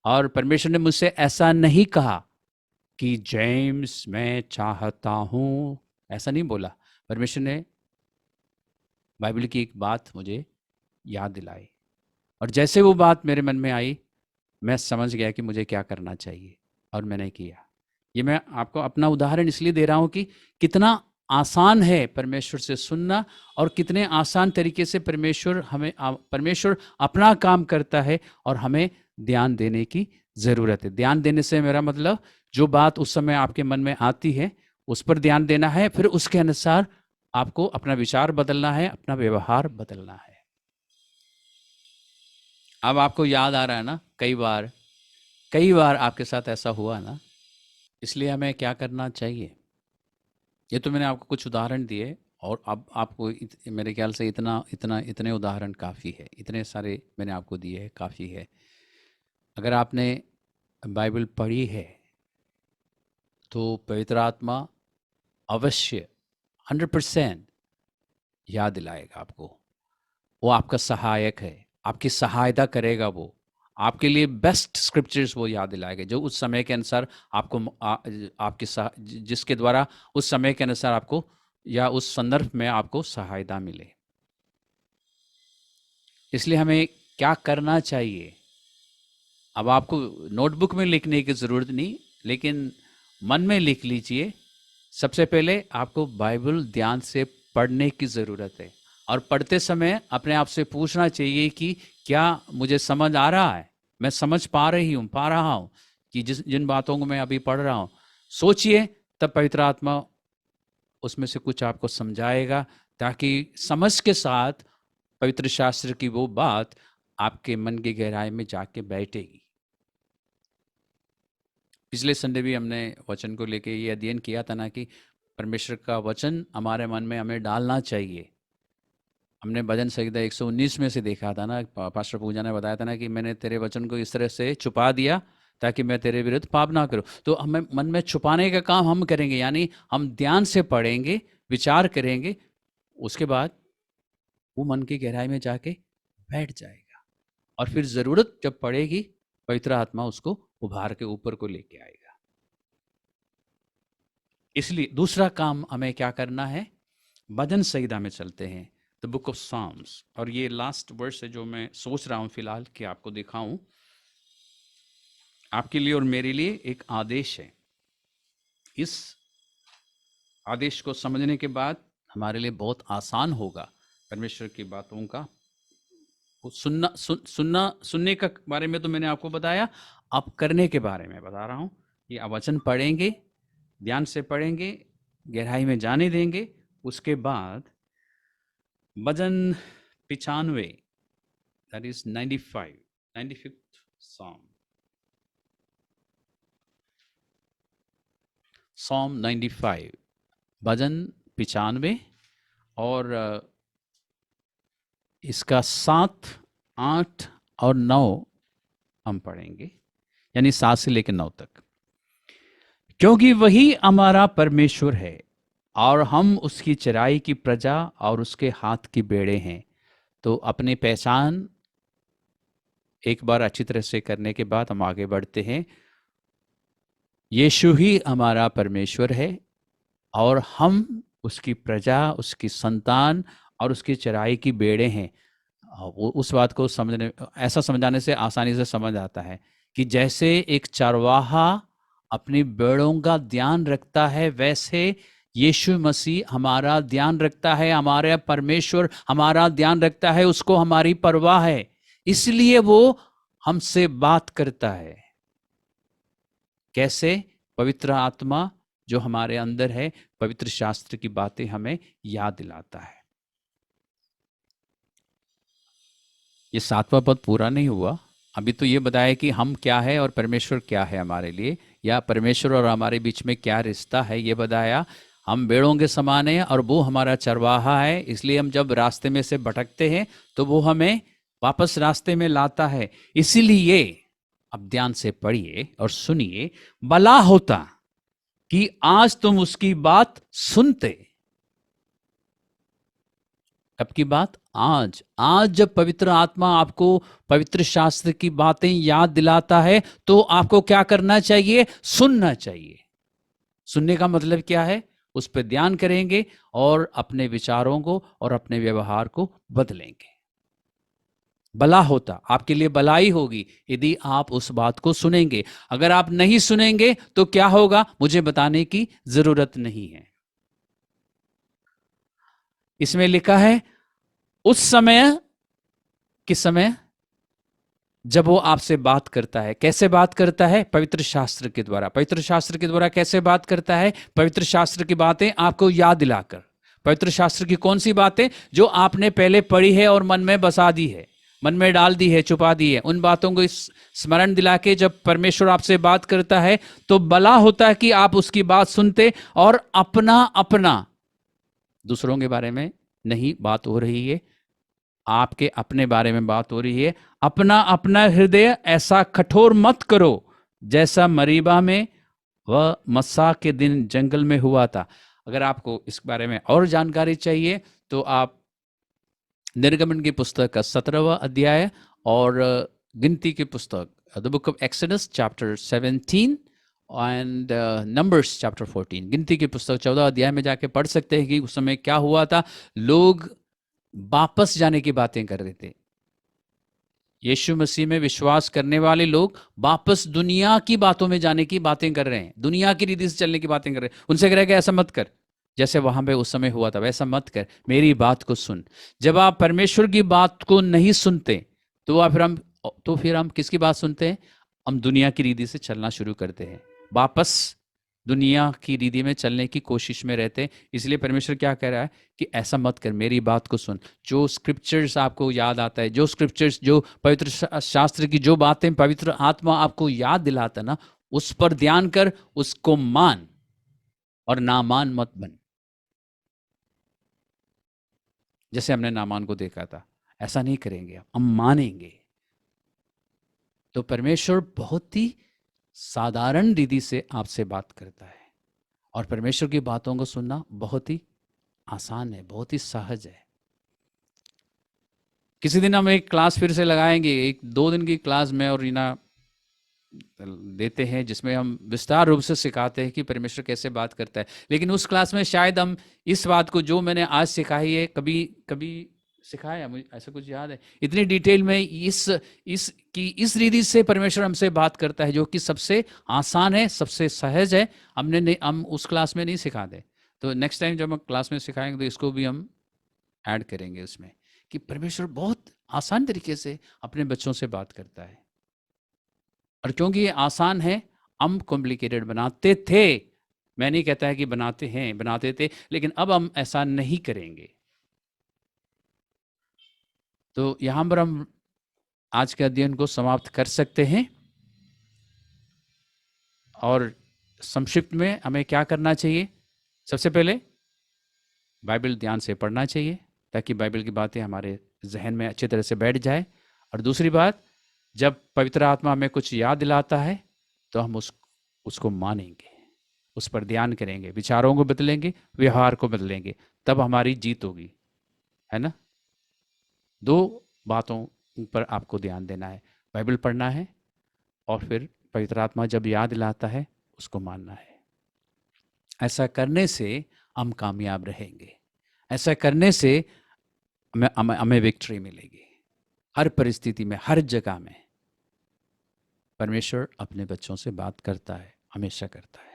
और परमेश्वर ने मुझसे ऐसा नहीं कहा कि जेम्स मैं चाहता हूं, ऐसा नहीं बोला। परमेश्वर ने बाइबल की एक बात मुझे याद दिलाई, और जैसे वो बात मेरे मन में आई, मैं समझ गया कि मुझे क्या करना चाहिए, और मैंने किया। ये मैं आपको अपना उदाहरण इसलिए दे रहा हूं कि कितना आसान है परमेश्वर से सुनना, और कितने आसान तरीके से परमेश्वर अपना काम करता है, और हमें ध्यान देने की ज़रूरत है। ध्यान देने से मेरा मतलब, जो बात उस समय आपके मन में आती है उस पर ध्यान देना है, फिर उसके अनुसार आपको अपना विचार बदलना है, अपना व्यवहार बदलना है। अब आपको याद आ रहा है ना, कई बार आपके साथ ऐसा हुआ ना, इसलिए हमें क्या करना चाहिए। ये तो मैंने आपको कुछ उदाहरण दिए, और अब आपको मेरे ख्याल से इतने उदाहरण काफ़ी है, इतने सारे मैंने आपको दिए हैं, काफ़ी है। अगर आपने बाइबल पढ़ी है, तो पवित्र आत्मा अवश्य 100% याद दिलाएगा आपको। वो आपका सहायक है, आपकी सहायता करेगा। वो आपके लिए बेस्ट स्क्रिप्चर्स वो याद दिलाएगा, जो उस समय के अनुसार आपको जिसके द्वारा उस समय के अनुसार आपको, या उस संदर्भ में आपको सहायता मिले। इसलिए हमें क्या करना चाहिए। अब आपको नोटबुक में लिखने की ज़रूरत नहीं, लेकिन मन में लिख लीजिए। सबसे पहले आपको बाइबल ध्यान से पढ़ने की ज़रूरत है, और पढ़ते समय अपने आप से पूछना चाहिए कि क्या मुझे समझ आ रहा है, मैं समझ पा रहा हूँ कि जिन बातों को मैं अभी पढ़ रहा हूँ। सोचिए, तब पवित्र आत्मा उसमें से कुछ आपको समझाएगा, ताकि समझ के साथ पवित्र शास्त्र की वो बात आपके मन की गहराई में जाके बैठेगी। पिछले संडे भी हमने वचन को लेके ये अध्ययन किया था ना, कि परमेश्वर का वचन हमारे मन में हमें डालना चाहिए। हमने भजन संहिता 119 में से देखा था ना, पास्टर पूजा ने बताया था ना, कि मैंने तेरे वचन को इस तरह से छुपा दिया ताकि मैं तेरे विरुद्ध पाप ना करूं। तो हमें मन में छुपाने का काम हम करेंगे, यानी हम ध्यान से पढ़ेंगे, विचार करेंगे, उसके बाद वो मन की गहराई में जाके बैठ जाएगा, और फिर ज़रूरत जब पड़ेगी, पवित्र आत्मा उसको उभार के ऊपर को लेके आएगा। इसलिए दूसरा काम हमें क्या करना है, भजन संहिता में चलते हैं, द बुक ऑफ साम्स। और ये लास्ट वर्स है जो मैं सोच रहा हूँ फिलहाल कि आपको दिखाऊं। आपके लिए और मेरे लिए एक आदेश है। इस आदेश को समझने के बाद हमारे लिए बहुत आसान होगा परमेश्वर की बातों का सुनने का बारे में तो मैंने आपको बताया। अब करने के बारे में बता रहा हूँ कि आप वचन पढ़ेंगे, ध्यान से पढ़ेंगे, गहराई में जाने देंगे। उसके बाद भजन 95, that is 95th Psalm, Psalm 95, भजन 95, और इसका 7, 8 और 9 हम पढ़ेंगे, यानी 7 से लेकर 9 तक। क्योंकि वही हमारा परमेश्वर है और हम उसकी चराई की प्रजा और उसके हाथ की बेड़े हैं। तो अपनी पहचान एक बार अच्छी तरह से करने के बाद हम आगे बढ़ते हैं। यीशु ही हमारा परमेश्वर है और हम उसकी प्रजा, उसकी संतान और उसकी चराई की बेड़े हैं। वो उस बात को समझने, ऐसा समझाने से आसानी से समझ आता है कि जैसे एक चरवाहा अपनी भेड़ों का ध्यान रखता है, वैसे यीशु मसीह हमारा ध्यान रखता है, हमारा परमेश्वर हमारा ध्यान रखता है, उसको हमारी परवाह है, इसलिए वो हमसे बात करता है। कैसे? पवित्र आत्मा जो हमारे अंदर है, पवित्र शास्त्र की बातें हमें याद दिलाता है। ये 7वां पद पूरा नहीं हुआ। अभी तो ये बताया कि हम क्या है और परमेश्वर क्या है हमारे लिए, या परमेश्वर और हमारे बीच में क्या रिश्ता है, ये बताया। हम भेड़ों के समान हैं और वो हमारा चरवाहा है, इसलिए हम जब रास्ते में से भटकते हैं तो वो हमें वापस रास्ते में लाता है। इसीलिए अब ध्यान से पढ़िए और सुनिए, भला होता कि आज तुम उसकी बात सुनते। कब की बात? आज। आज जब पवित्र आत्मा आपको पवित्र शास्त्र की बातें याद दिलाता है तो आपको क्या करना चाहिए? सुनना चाहिए। सुनने का मतलब क्या है? उस पर ध्यान करेंगे और अपने विचारों को और अपने व्यवहार को बदलेंगे। भला होता, आपके लिए भलाई होगी यदि आप उस बात को सुनेंगे। अगर आप नहीं सुनेंगे तो क्या होगा, मुझे बताने की जरूरत नहीं है। इसमें लिखा है उस समय, किस समय? जब वो आपसे बात करता है। कैसे बात करता है? पवित्र शास्त्र के द्वारा। पवित्र शास्त्र के द्वारा कैसे बात करता है? पवित्र शास्त्र की बातें आपको याद दिलाकर। पवित्र शास्त्र की कौन सी बातें? जो आपने पहले पढ़ी है और मन में बसा दी है, मन में डाल दी है, छुपा दी है। उन बातों को स्मरण दिला के जब परमेश्वर आपसे बात करता है तो भला होता है कि आप उसकी बात सुनते और अपना अपना, दूसरों के बारे में नहीं बात हो रही है, आपके अपने बारे में बात हो रही है। अपना अपना हृदय ऐसा कठोर मत करो जैसा मरीबा में व मस्सा के दिन जंगल में हुआ था। अगर आपको इस बारे में और जानकारी चाहिए तो आप निर्गमन की पुस्तक का 17वां अध्याय और गिनती की पुस्तक the book of exodus chapter 17 and numbers chapter 14, गिनती की पुस्तक 14 अध्याय में जाके पढ़ सकते हैं कि उस समय क्या हुआ था। लोग वापस जाने की बातें कर रहे थे। यीशु मसीह में विश्वास करने वाले लोग वापस दुनिया की बातों में जाने की बातें कर रहे हैं, दुनिया की रीति से चलने की बातें कर रहे हैं। उनसे कह रहे हैं कि ऐसा मत कर, जैसे वहां पे उस समय हुआ था वैसा मत कर, मेरी बात को सुन। जब आप परमेश्वर की बात को नहीं सुनते तो फिर हम किसकी बात सुनते हैं? हम दुनिया की रीति से चलना शुरू करते हैं, वापस दुनिया की रीति में चलने की कोशिश में रहते हैं। इसलिए परमेश्वर क्या कह रहा है कि ऐसा मत कर, मेरी बात को सुन। जो स्क्रिप्चर्स आपको याद आता है, जो स्क्रिप्चर्स, जो पवित्र शास्त्र की जो बातें पवित्र आत्मा आपको याद दिलाता है ना, उस पर ध्यान कर, उसको मान और नामान मत बन। जैसे हमने नामान को देखा था, ऐसा नहीं करेंगे, हम मानेंगे। तो परमेश्वर बहुत ही साधारण रीति से आपसे बात करता है और परमेश्वर की बातों को सुनना बहुत ही आसान है, बहुत ही सहज है। किसी दिन हम एक क्लास फिर से लगाएंगे, एक 2 दिन की क्लास में और रीना देते हैं जिसमें हम विस्तार रूप से सिखाते हैं कि परमेश्वर कैसे बात करता है। लेकिन उस क्लास में शायद हम इस बात को जो मैंने आज सिखाई है कभी कभी सिखाया, मुझे ऐसा कुछ याद है इतनी डिटेल में इस रीति से परमेश्वर हमसे बात करता है जो कि सबसे आसान है, सबसे सहज है, हम उस क्लास में नहीं सिखाते। तो नेक्स्ट टाइम जब हम क्लास में सिखाएंगे तो इसको भी हम ऐड करेंगे उसमें कि परमेश्वर बहुत आसान तरीके से अपने बच्चों से बात करता है। और क्योंकि ये आसान है, हम कॉम्प्लिकेटेड बनाते थे, मैं नहीं कहता है कि बनाते हैं, बनाते थे, लेकिन अब हम ऐसा नहीं करेंगे। तो यहां पर हम आज के अध्ययन को समाप्त कर सकते हैं। और संक्षिप्त में हमें क्या करना चाहिए? सबसे पहले बाइबल ध्यान से पढ़ना चाहिए ताकि बाइबल की बातें हमारे जहन में अच्छी तरह से बैठ जाए। और दूसरी बात, जब पवित्र आत्मा हमें कुछ याद दिलाता है तो हम उसको मानेंगे, उस पर ध्यान करेंगे, विचारों को बदलेंगे, व्यवहार को बदलेंगे, तब हमारी जीत होगी, है ना। दो बातों पर आपको ध्यान देना है, बाइबल पढ़ना है और फिर पवित्र आत्मा जब याद दिलाता है उसको मानना है। ऐसा करने से हम कामयाब रहेंगे, ऐसा करने से हमें विक्ट्री मिलेगी। हर परिस्थिति में, हर जगह में परमेश्वर अपने बच्चों से बात करता है, हमेशा करता है।